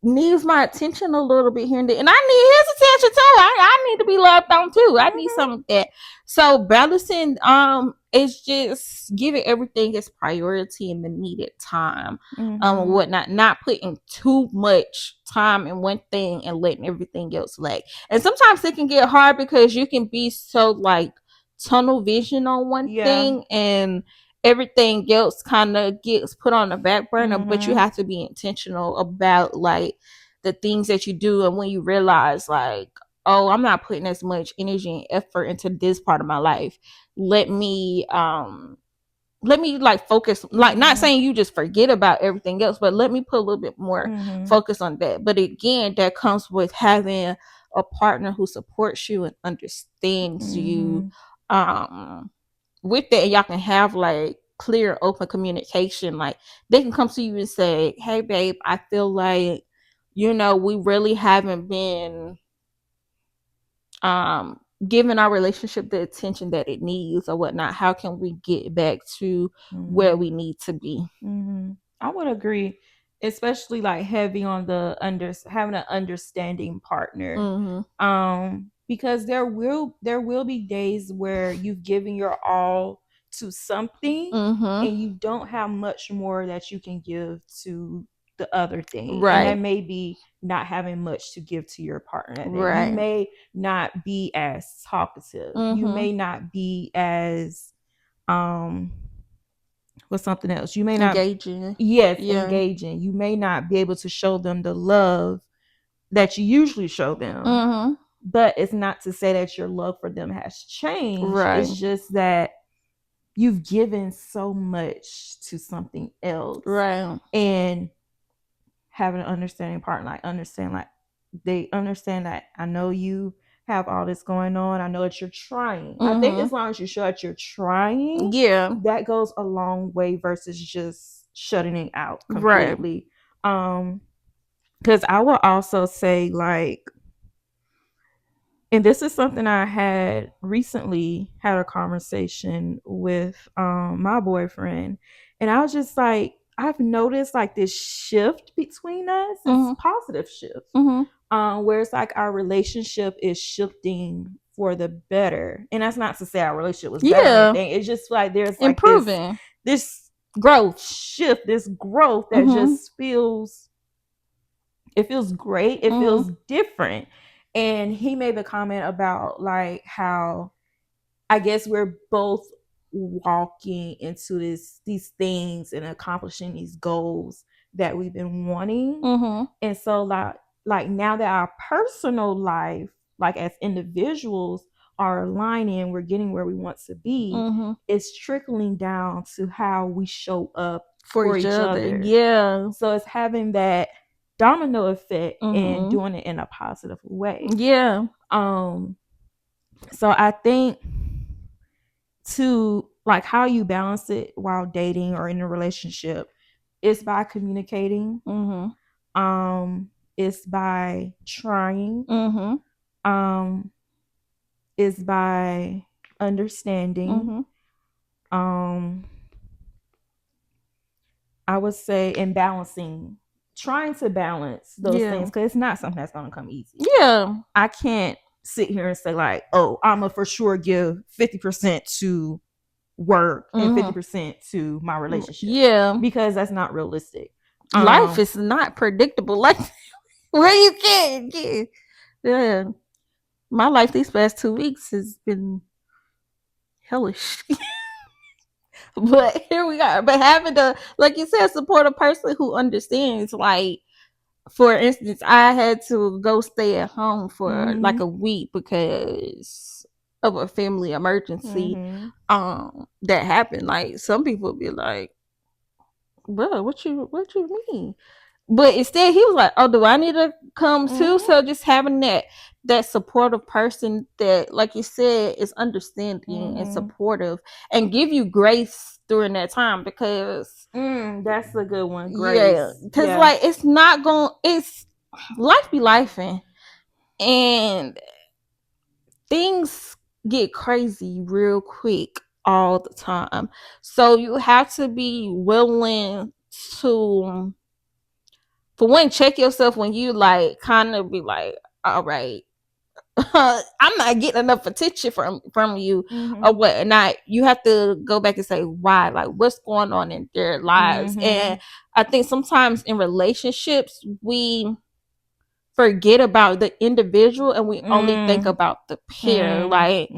needs my attention a little bit here and there. And I need his attention too. I need to be loved on too. I need Mhm, some of that. So balancing is just giving everything its priority and the needed time. And mhm. whatnot, not putting too much time in one thing and letting everything else lag. And sometimes it can get hard because you can be so like tunnel vision on one Yeah. thing and everything else kind of gets put on the back burner, but you Mhm, have to be intentional about like the things that you do. And when you realize like, oh, I'm not putting as much energy and effort into this part of my life, let me like focus, like not mhm, saying you just forget about everything else, but let me put a little bit more mhm, focus on that. But again, that comes with having a partner who supports you and understands you. mhm, um with that, y'all can have like clear open communication. Like they can come to you and say, hey babe, I feel like we really haven't been um giving our relationship the attention that it needs or whatnot. How can we get back to where mhm, we need to be? mhm. I would agree, especially like heavy on the having an understanding partner. Mm-hmm. Because there will be days where you've given your all to something Mm-hmm. and you don't have much more that you can give to the other thing. And that Right. may be not having much to give to your partner that day. You Right. may not be as talkative. You Mm-hmm. may not be as um what's something else. You may not, Engaging. yes, Yeah. engaging. You may not be able to show them the love that you usually show them. Mm-hmm. But it's not to say that your love for them has changed. Right. It's just that you've given so much to something else. Right. And having an understanding partner, like understand, like they understand that I know you have all this going on. I know that you're trying. I think Mm-hmm. as long as you show that you're trying, Yeah. that goes a long way versus just shutting it out Right. completely. Because I will also say, like, and this is something I had recently had a conversation with my boyfriend, and I was just like, I've noticed like this shift between us, this Mm-hmm. positive shift, Mm-hmm. where it's like our relationship is shifting for the better. And that's not to say our relationship was better or Yeah. anything. It's just like there's like Improving. this Growth. shift, this growth that just feels, it feels great. It feels different. And he made the comment about like how I guess we're both walking into these things and accomplishing these goals that we've been wanting. And so like now that our personal life, like as individuals, are aligning, we're getting where we want to be, it's trickling down to how we show up for each other. Yeah. So it's having that domino effect and doing it in a positive way. Yeah. So I think to like how you balance it while dating or in a relationship is by communicating. It's by trying. Is by understanding. I would say in balancing, trying to balance those things, because it's not something that's going to come easy. Yeah. I can't sit here and say like, oh, I'm gonna for sure give 50% to work and 50% to my relationship. Yeah. Because that's not realistic. Life is not predictable. Like where you can. Yeah. My life these past 2 weeks has been hellish. But here we are. But having the, like you said, support a person who understands, like, for instance, I had to go stay at home for like a week because of a family emergency that happened. Like some people be like, bro, what you mean? But instead he was like, oh, do I need to come too? So just having that supportive person that, like you said, is understanding and supportive and give you grace during that time, because that's a good one. Grace. Yeah, because like it's not going, it's life be lifing and things get crazy real quick all the time. So you have to be willing to, for one, check yourself when you like kind of be like, all right, I'm not getting enough attention from you or whatnot. You have to go back and say why, like what's going on in their lives. And I think sometimes in relationships we forget about the individual and we only think about the pair. Like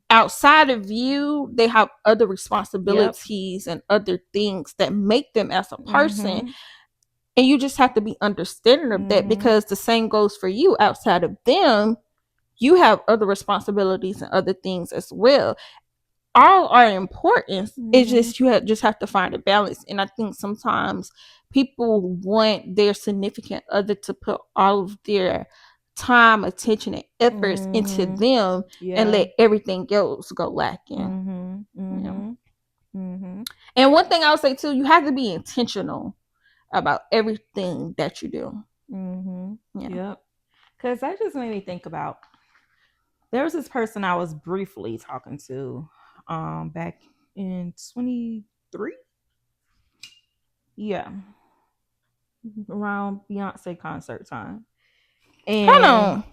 outside of you, they have other responsibilities and other things that make them as a person. And you just have to be understanding of that, because the same goes for you. Outside of them, you have other responsibilities and other things as well. All are important. It's just you just have to find a balance. And I think sometimes people want their significant other to put all of their time, attention, and efforts into them and let everything else go lacking. And one thing I would say too, you have to be intentional about everything that you do. Yep. Because that just made me think about, there was this person I was briefly talking to back in 23. Yeah. Around Beyonce concert time. And hold on.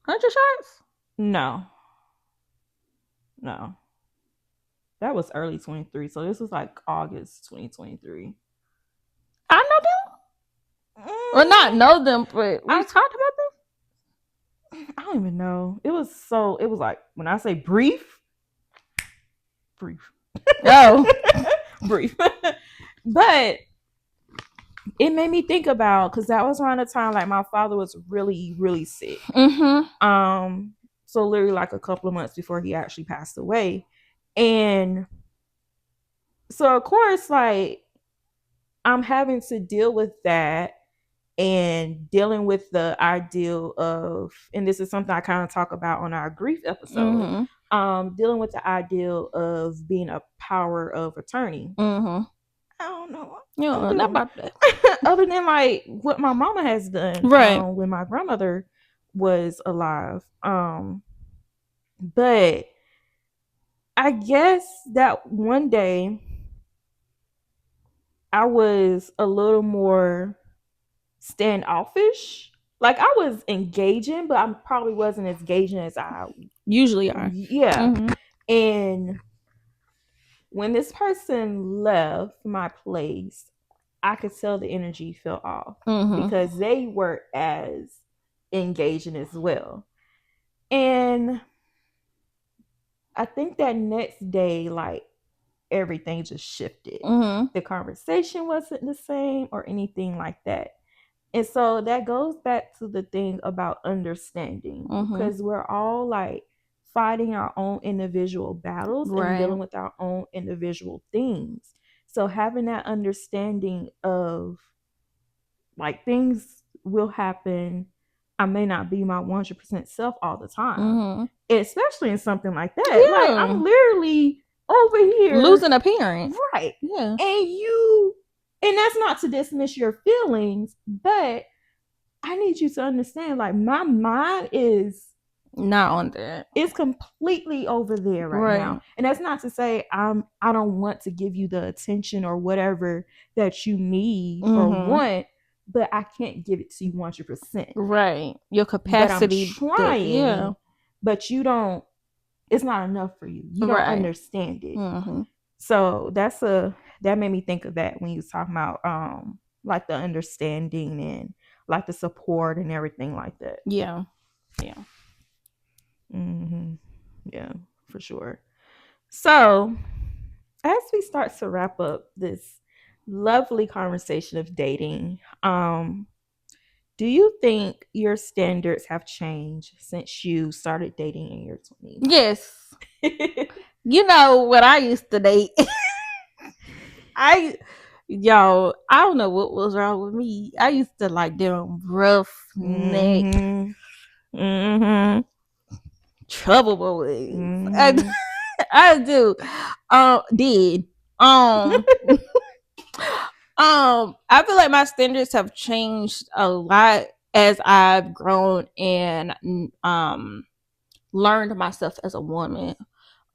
100 shots? No. That was early 23. So this was like August 2023. I know them. Or not know them, but we talked about them. I don't even know. It was like, when I say brief. Oh. Brief. But it made me think about, because that was around the time like my father was really, really sick. So literally like a couple of months before he actually passed away. And so of course, like, I'm having to deal with that and dealing with the ideal of, and this is something I kind of talk about on our grief episode, dealing with the ideal of being a power of attorney. I don't know. You don't know about that. Other than like what my mama has done, right, when my grandmother was alive. But I guess that one day I was a little more standoffish like I was engaging, but I probably wasn't as engaging as I usually are. yeah. And when this person left my place, I could tell the energy fell off because they were as engaging as well. And I think that next day, like everything just shifted. The conversation wasn't the same or anything like that. And so that goes back to the thing about understanding because we're all like fighting our own individual battles and dealing with our own individual things. So having that understanding of like things will happen. I may not be my 100% self all the time, especially in something like that. Yeah. Like I'm literally over here losing a parent, right? Yeah, and that's not to dismiss your feelings, but I need you to understand, like my mind is not on that. It's completely over there right now. And that's not to say I don't want to give you the attention or whatever that you need or want, but I can't give it to you 100%. Right. Your capacity. But I'm trying, but you don't, it's not enough for you. You don't understand it. So that made me think of that when you was talking about like the understanding and like the support and everything like that. Yeah. Yeah, for sure. So as we start to wrap up this lovely conversation of dating, do you think your standards have changed since you started dating in your 20s? Yes. You know what I used to date? I don't know what was wrong with me. I used to like them rough neck, trouble boys. I do. Did. I feel like my standards have changed a lot as I've grown and learned myself as a woman.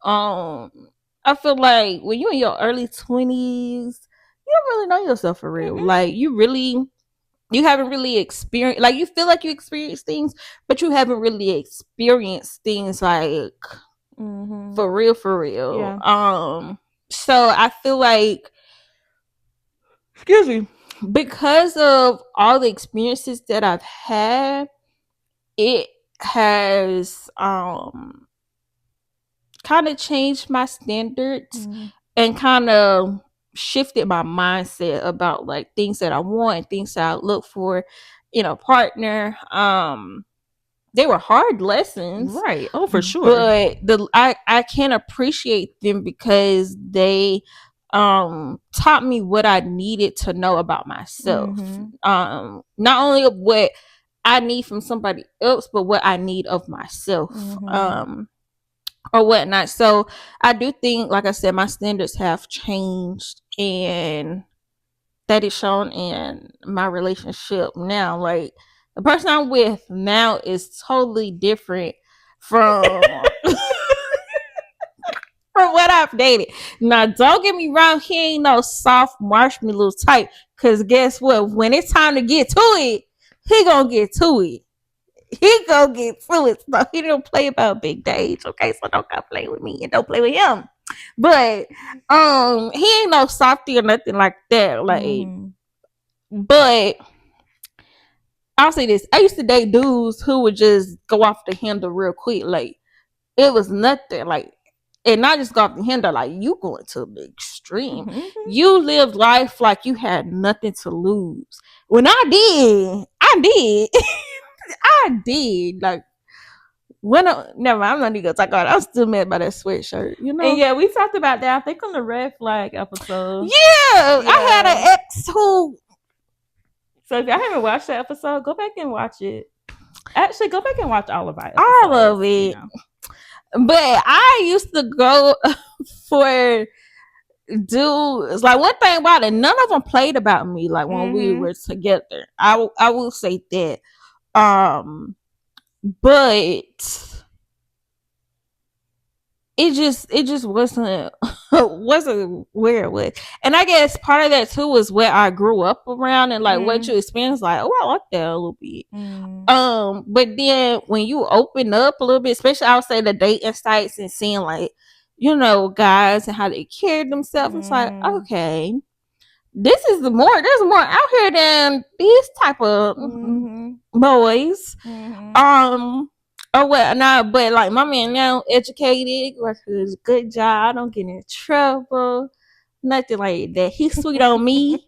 I feel like when you're in your early 20s, you don't really know yourself for real. Like you haven't really experienced, like you feel like you experienced things, but you haven't really experienced things like for real. Yeah. So I feel like, excuse me, because of all the experiences that I've had, it has kind of changed my standards and kind of shifted my mindset about like things that I want, things that I look for in a partner. They were hard lessons, right? Oh, for sure. But I can appreciate them because they taught me what I needed to know about myself. Not only of what I need from somebody else, but what I need of myself. Or whatnot. So I do think, like I said, my standards have changed, and that is shown in my relationship now. Like the person I'm with now is totally different from from what I've dated. Now, don't get me wrong, he ain't no soft marshmallow type. Cause guess what? When it's time to get to it, he gonna get to it. He gonna get to it. So he don't play about big days. Okay, so don't come play with me and don't play with him. But he ain't no softy or nothing like that. Like, but I'll say this: I used to date dudes who would just go off the handle real quick. Like it was nothing. Like, and not just go off the handle. Like you going to the extreme. You lived life like you had nothing to lose. When I did. I did. Like when never mind, I'm not even gonna talk about it. I'm still mad by that sweatshirt, you know. And yeah, we talked about that, I think, on the red flag episode. Yeah. I had an ex who. So if y'all haven't watched that episode, go back and watch it. Actually, go back and watch all of it. All of it. You know. But I used to go for dudes. Like one thing about it, none of them played about me. Like when we were together, I will say that. But it just wasn't where it was. And I guess part of that too was where I grew up around and like what you experienced, like, oh, I like that a little bit. But then when you open up a little bit, especially I would say the dating sites and seeing like, guys and how they carry themselves, it's like, okay, there's more out here than these type of boys. Or what not, but like my man now educated, works a good job, don't get in trouble, nothing like that. He's sweet on me.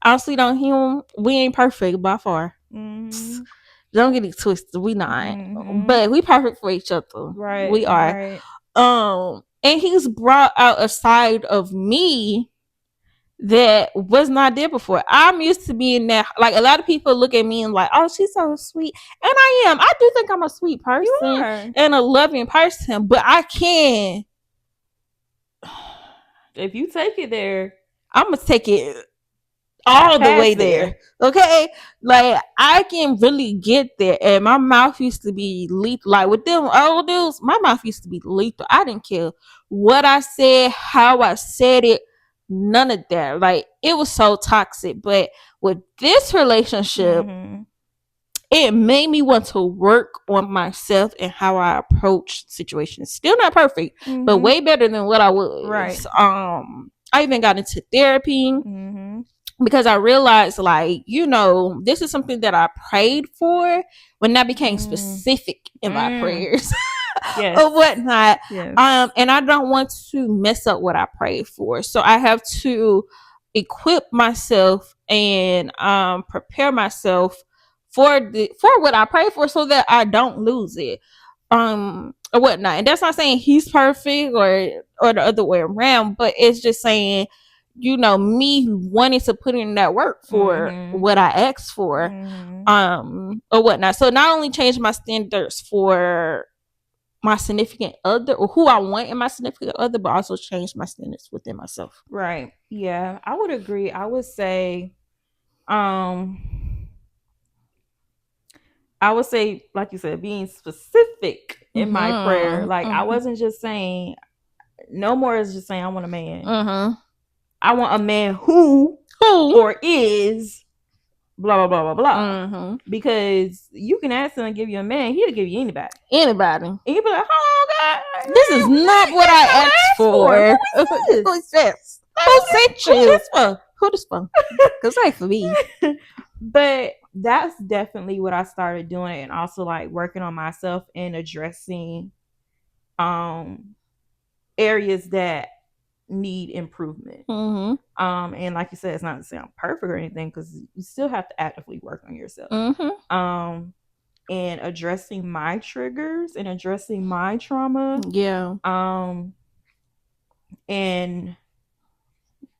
I'm sweet on him. We ain't perfect by far. Don't get it twisted. We not. But we perfect for each other. Right. We are. Right. And he's brought out a side of me that was not there before. I'm used to being that. Like a lot of people look at me and like, oh, she's so sweet, and I am. I do think I'm a sweet person and a loving person, but I can. If you take it there, I'm gonna take it all the way there. Okay, like I can really get there. And my mouth used to be lethal. Like with them old dudes, my mouth used to be lethal. I didn't care what I said, how I said it, none of that. Like it was so toxic. But with this relationship, it made me want to work on myself and how I approach situations. Still not perfect, but way better than what I was. Right. I even got into therapy because I realized, like, this is something that I prayed for when I became specific in my prayers. Yes. Or whatnot. Yes. And I don't want to mess up what I prayed for. So I have to equip myself and prepare myself for what I pray for so that I don't lose it. Or whatnot. And that's not saying he's perfect or the other way around, but it's just saying, me wanting to put in that work for what I asked for, or whatnot. So not only change my standards for my significant other or who I want in my significant other, but also change my standards within myself. Right. Yeah, I would agree. I would say, like you said, being specific in my prayer. Like I wasn't just saying, no more is just saying I want a man. I want a man who or is blah blah blah blah blah. Because you can ask him to give you a man, he'll give you anybody. And he'll be like, "Oh God, this is not what I asked for. Who is this? Who sent you? Who this for? Because ain't for me." But that's definitely what I started doing, and also like working on myself and addressing areas that need improvement. And like you said, it's not to say I'm perfect or anything, because you still have to actively work on yourself. And addressing my triggers and addressing my trauma. Yeah. And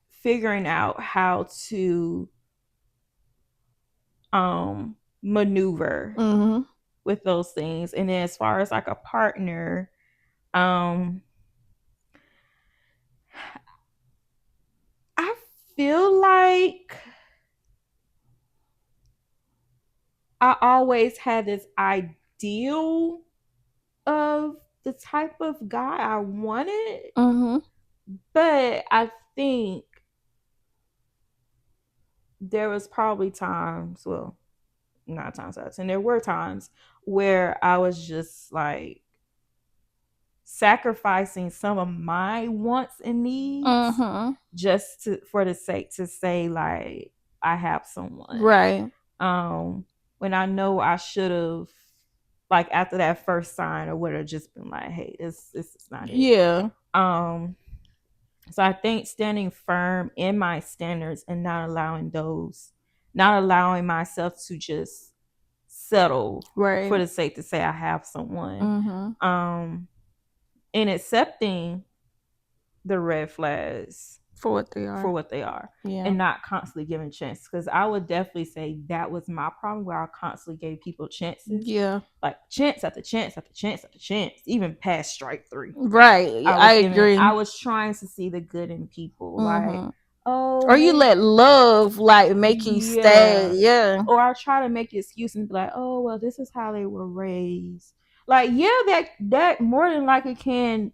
figuring out how to maneuver with those things. And then as far as like a partner, I feel like I always had this ideal of the type of guy I wanted. But I think there was probably times, well, not times out of 10, there were times where I was just like sacrificing some of my wants and needs just for the sake to say like I have someone. Right. When I know I should have, like after that first sign, or would have just been like, hey, this is not it. Yeah. So I think standing firm in my standards and not allowing myself to just settle for the sake to say I have someone. And accepting the red flags for what they are. Yeah. And not constantly giving chances, because I would definitely say that was my problem, where I constantly gave people chances. Yeah. Like chance after chance after chance after chance, even past strike 3. Right. I agree. I was trying to see the good in people. Like, oh, or you let love like make you stay. Yeah. Or I try to make an excuse and be like, oh well, this is how they were raised. Like, yeah, that more than likely can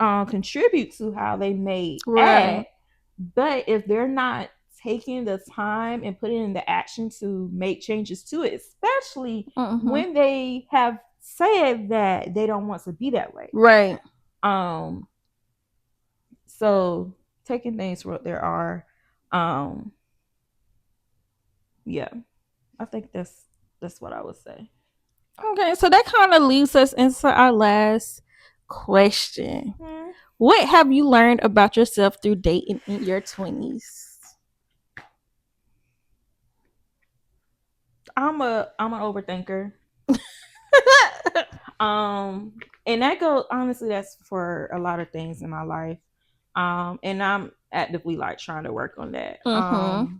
contribute to how they may Right. act. But if they're not taking the time and putting in the action to make changes to it, especially Mm-hmm. when they have said that they don't want to be that way. Right. Um, so taking things for what there are, um, yeah, I think that's what I would say. Okay, so that kind of leads us into our last question. Hmm. What have you learned about yourself through dating in your 20s? I'm an overthinker. Um, and that goes honestly, that's for a lot of things in my life. And I'm actively like trying to work on that. Mm-hmm.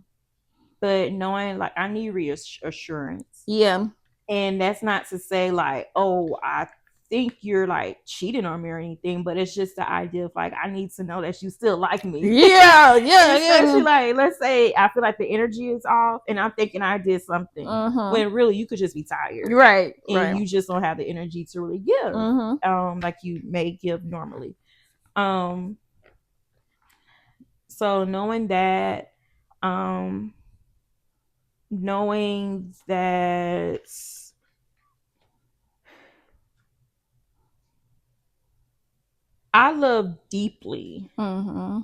But knowing like I need reassurance. Yeah. And that's not to say like, oh, I think you're like cheating on me or anything, but it's just the idea of like I need to know that you still like me. Yeah, yeah, Especially yeah. like let's say I feel like the energy is off and I'm thinking I did something Mm-hmm. when really you could just be tired Right, and right. you just don't have the energy to really give Mm-hmm. like you may give normally. Um so um knowing that I love deeply. Mm-hmm.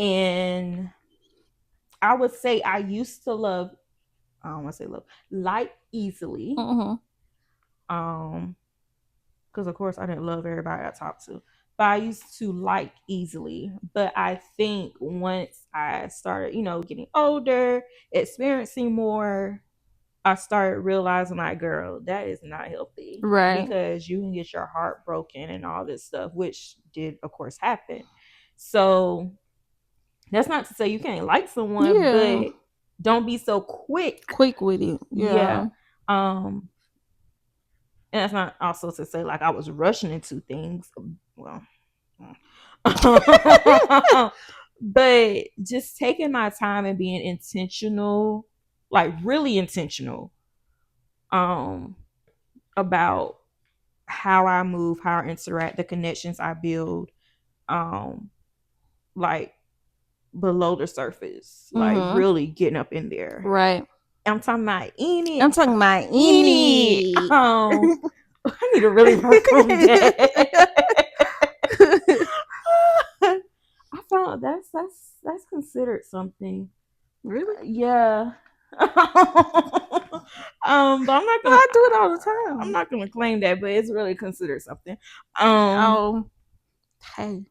And I would say I used to love, I don't want to say love, like easily. Mm-hmm. Um, because of course I didn't love everybody I talked to. But I used to like easily. But I think once I started, getting older, experiencing more, I started realizing like, girl, that is not healthy. Right. Because you can get your heart broken and all this stuff, which did of course happen. So that's not to say you can't like someone, Yeah. but don't be so quick. Quick with it. Yeah. Yeah. Um, and that's not also to say like I was rushing into things. Well, but just taking my time and being intentional, like really intentional, um, about how I move, how I interact, the connections I build, um, like below the surface, like Mm-hmm. really getting up in there. Right. I'm talking about in it. I'm talking about In it. any. I need to really work on that. I found that's considered something. Really? Yeah. But I'm not gonna. I do it all the I'm time. not gonna claim that, but it's really considered something. Um. Oh, hey.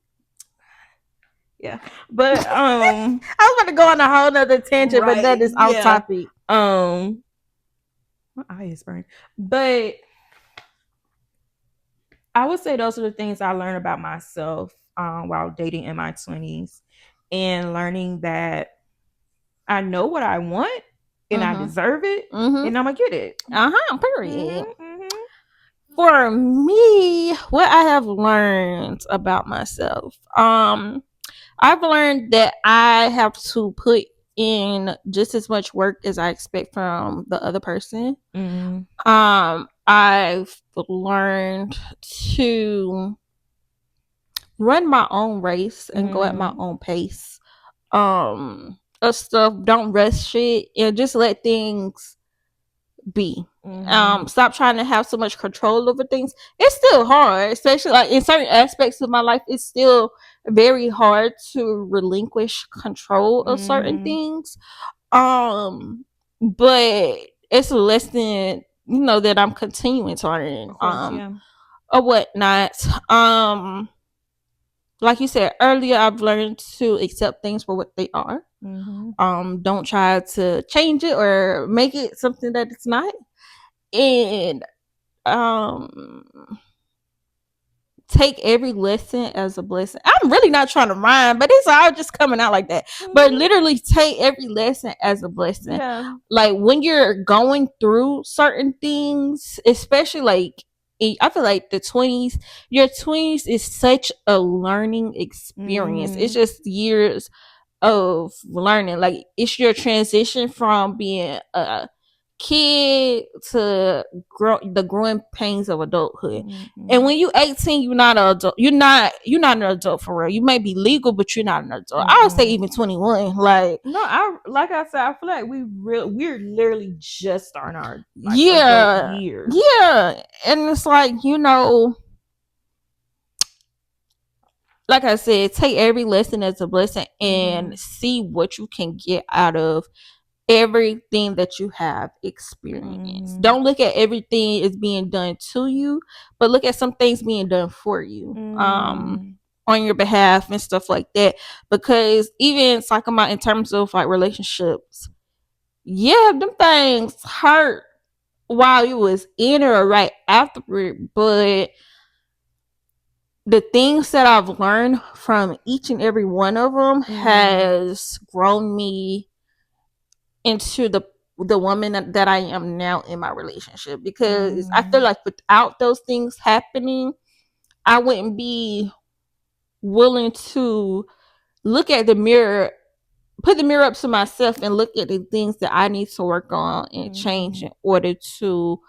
Yeah. But I was about to go on a whole nother tangent, but that right. is off Yeah. topic. My eye is burning. But I would say those are the things I learned about myself while dating in my 20s and learning that I know what I want and I deserve it and I'm going to get it. Period. Mm-hmm. For me, what I have learned about myself, I've learned that I have to put in just as much work as I expect from the other person. Mm-hmm. I've learned to run my own race and go at my own pace. Stuff, don't rush shit and just let things be. Stop trying to have so much control over things. It's still hard, especially like in certain aspects of my life. It's still very hard to relinquish control of certain things. But it's a lesson, that I'm continuing to learn. Of course, yeah. Or whatnot. Like you said earlier, I've learned to accept things for what they are. Don't try to change it or make it something that it's not. And take every lesson as a blessing. I'm really not trying to rhyme, but it's all just coming out like that. But literally take every lesson as a blessing. Yeah. Like when you're going through certain things, especially like I feel like your 20s is such a learning experience. It's just years of learning. Like it's your transition from being a kid to the growing pains of adulthood. Mm-hmm. And when you 18, you're not an adult. You're not an adult for real. You may be legal, but you're not an adult. I would say Mm-mm. even 21. Like, No, like I said, I feel like we're literally just starting our like adult yeah, years. yeah. And it's like, like I said, take every lesson as a blessing and see what you can get out of everything that you have experienced. Don't look at everything as being done to you, but look at some things being done for you, on your behalf and stuff like that. Because even talking about in terms of like relationships, yeah, them things hurt while you was in or right afterward, but the things that I've learned from each and every one of them has grown me into the woman that I am now in my relationship. Because I feel like without those things happening, I wouldn't be willing to look at the mirror, put the mirror up to myself and look at the things that I need to work on and change in order to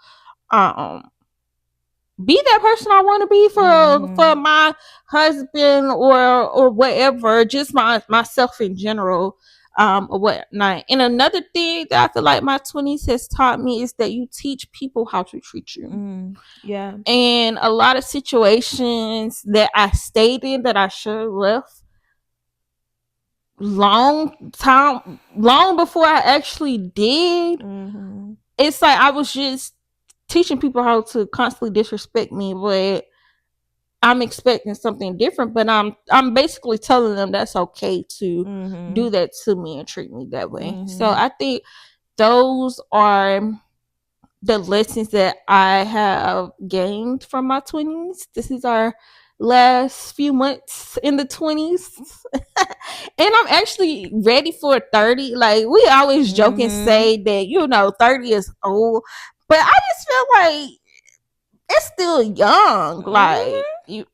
um be that person I want to be for my husband or whatever, just myself in general, or whatnot. And another thing that I feel like my 20s has taught me is that you teach people how to treat you. Yeah. And a lot of situations that I stayed in that I should have left long before I actually did. It's like I was just teaching people how to constantly disrespect me, but I'm expecting something different. But I'm basically telling them that's okay to do that to me and treat me that way. So I think those are the lessons that I have gained from my 20s. This is our last few months in the 20s. And I'm actually ready for 30. Like, we always joke and say that 30 is old, but I just feel like it's still young. Like, we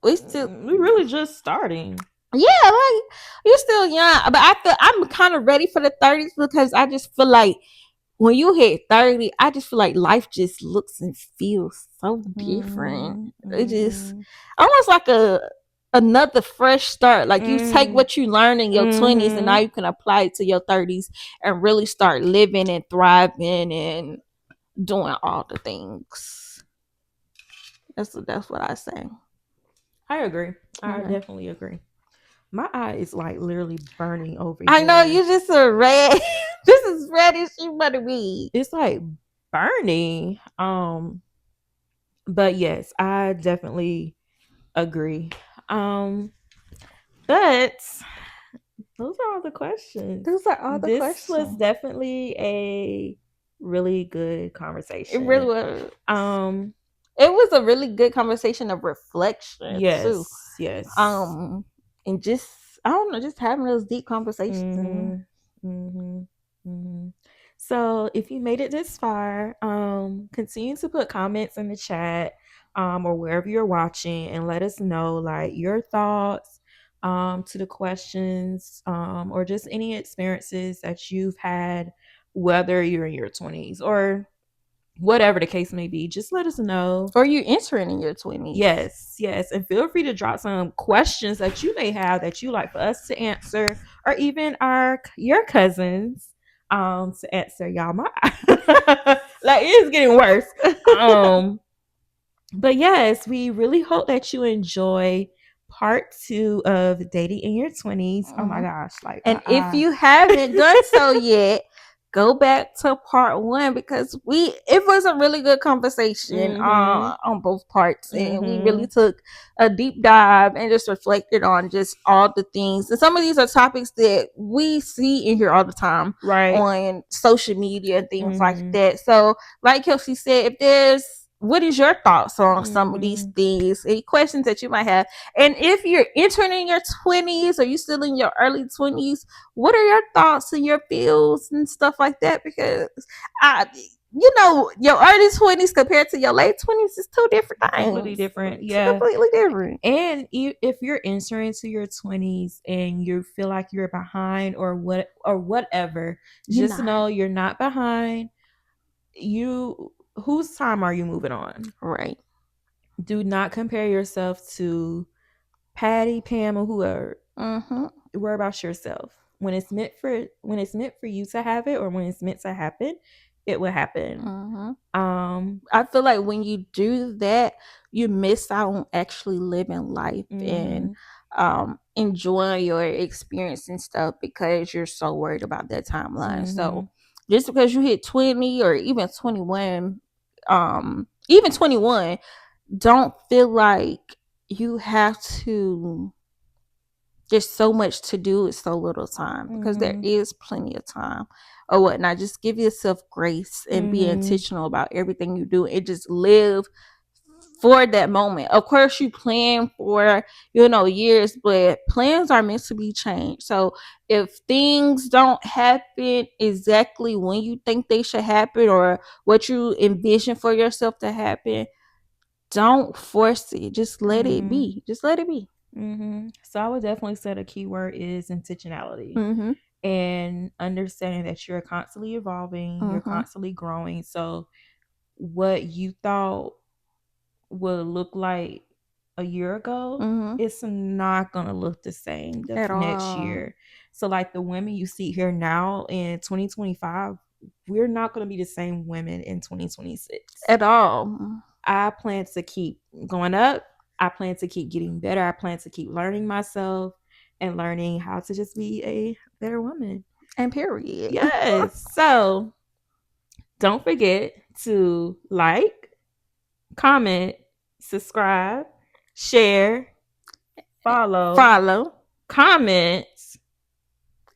really just starting. Yeah, like, you're still young, but I'm kind of ready for the 30s because I just feel like when you hit 30, I just feel like life just looks and feels so different. It just almost like another fresh start. Like, you take what you learned in your 20s and now you can apply it to your 30s and really start living and thriving and doing all the things. That's what I say. I agree. I definitely agree. My eye is like literally burning over I here. know you just a red. This is red as you better be. It's like burning. But yes, I definitely agree. But those are all the questions. Those are all the questions. This was definitely a really good conversation. It really was. It was a really good conversation of reflection too. Yes. And just, I don't know, just having those deep conversations. So if you made it this far, continue to put comments in the chat, or wherever you're watching, and let us know like your thoughts to the questions, or just any experiences that you've had, whether you're in your 20s or whatever the case may be. Just let us know. Or you're entering in your 20s. Yes. And feel free to drop some questions that you may have that you like for us to answer, or even your cousins to answer. Y'all, my like, it's getting worse. But yes, we really hope that you enjoy part 2 of dating in your 20s. Oh my gosh. Like, and if you haven't done so yet, go back to part 1 because it was a really good conversation on both parts, and we really took a deep dive and just reflected on just all the things. And some of these are topics that we see in here all the time, right, on social media and things like that. So like Kelsey said, what is your thoughts on some of these things, any questions that you might have? And if you're entering in your 20s or you're still in your early 20s, what are your thoughts and your feels and stuff like that? Because your early 20s compared to your late 20s is two different things. Completely different. Yeah. Completely different. And if you're entering into your 20s and you feel like you're behind or whatever, just know you're not behind. whose time are you moving on? Right. Do not compare yourself to Patty, Pam, or whoever. Worry about yourself. When it's meant for you to have it, or when it's meant to happen, it will happen. I feel like when you do that, you miss out on actually living life and enjoying your experience and stuff because you're so worried about that timeline. So just because you hit 20 or even 21, even 21, don't feel like you have to. There's so much to do with so little time, because there is plenty of time or whatnot. Just give yourself grace and be intentional about everything you do and just live for that moment. Of course, you plan for, years, but plans are meant to be changed. So if things don't happen exactly when you think they should happen or what you envision for yourself to happen, don't force it. Just let it be. Just let it be. So I would definitely say the key word is intentionality, and understanding that you're constantly evolving, you're constantly growing. So what you thought would look like a year ago, it's not gonna look the same the next year. So like the women you see here now in 2025, we're not gonna be the same women in 2026 at all. I plan to keep going up. I plan to keep getting better. I plan to keep learning myself and learning how to just be a better woman. And period. Yes. So don't forget to like, comment, subscribe, share, follow, comment,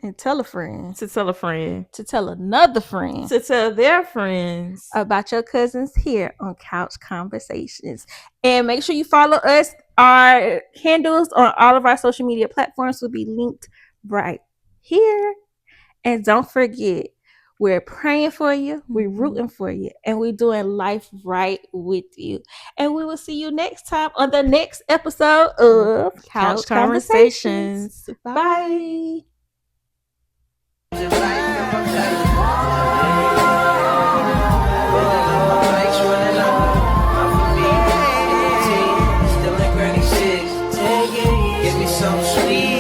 and tell a friend to tell a friend to tell another friend to tell their friends about your cousins here on Couch Conversations. And make sure you follow us. Our handles on all of our social media platforms will be linked right here. And don't forget, we're praying for you, we're rooting for you, and we're doing life right with you. And we will see you next time on the next episode of Couch Conversations. Bye. Give me some sweet.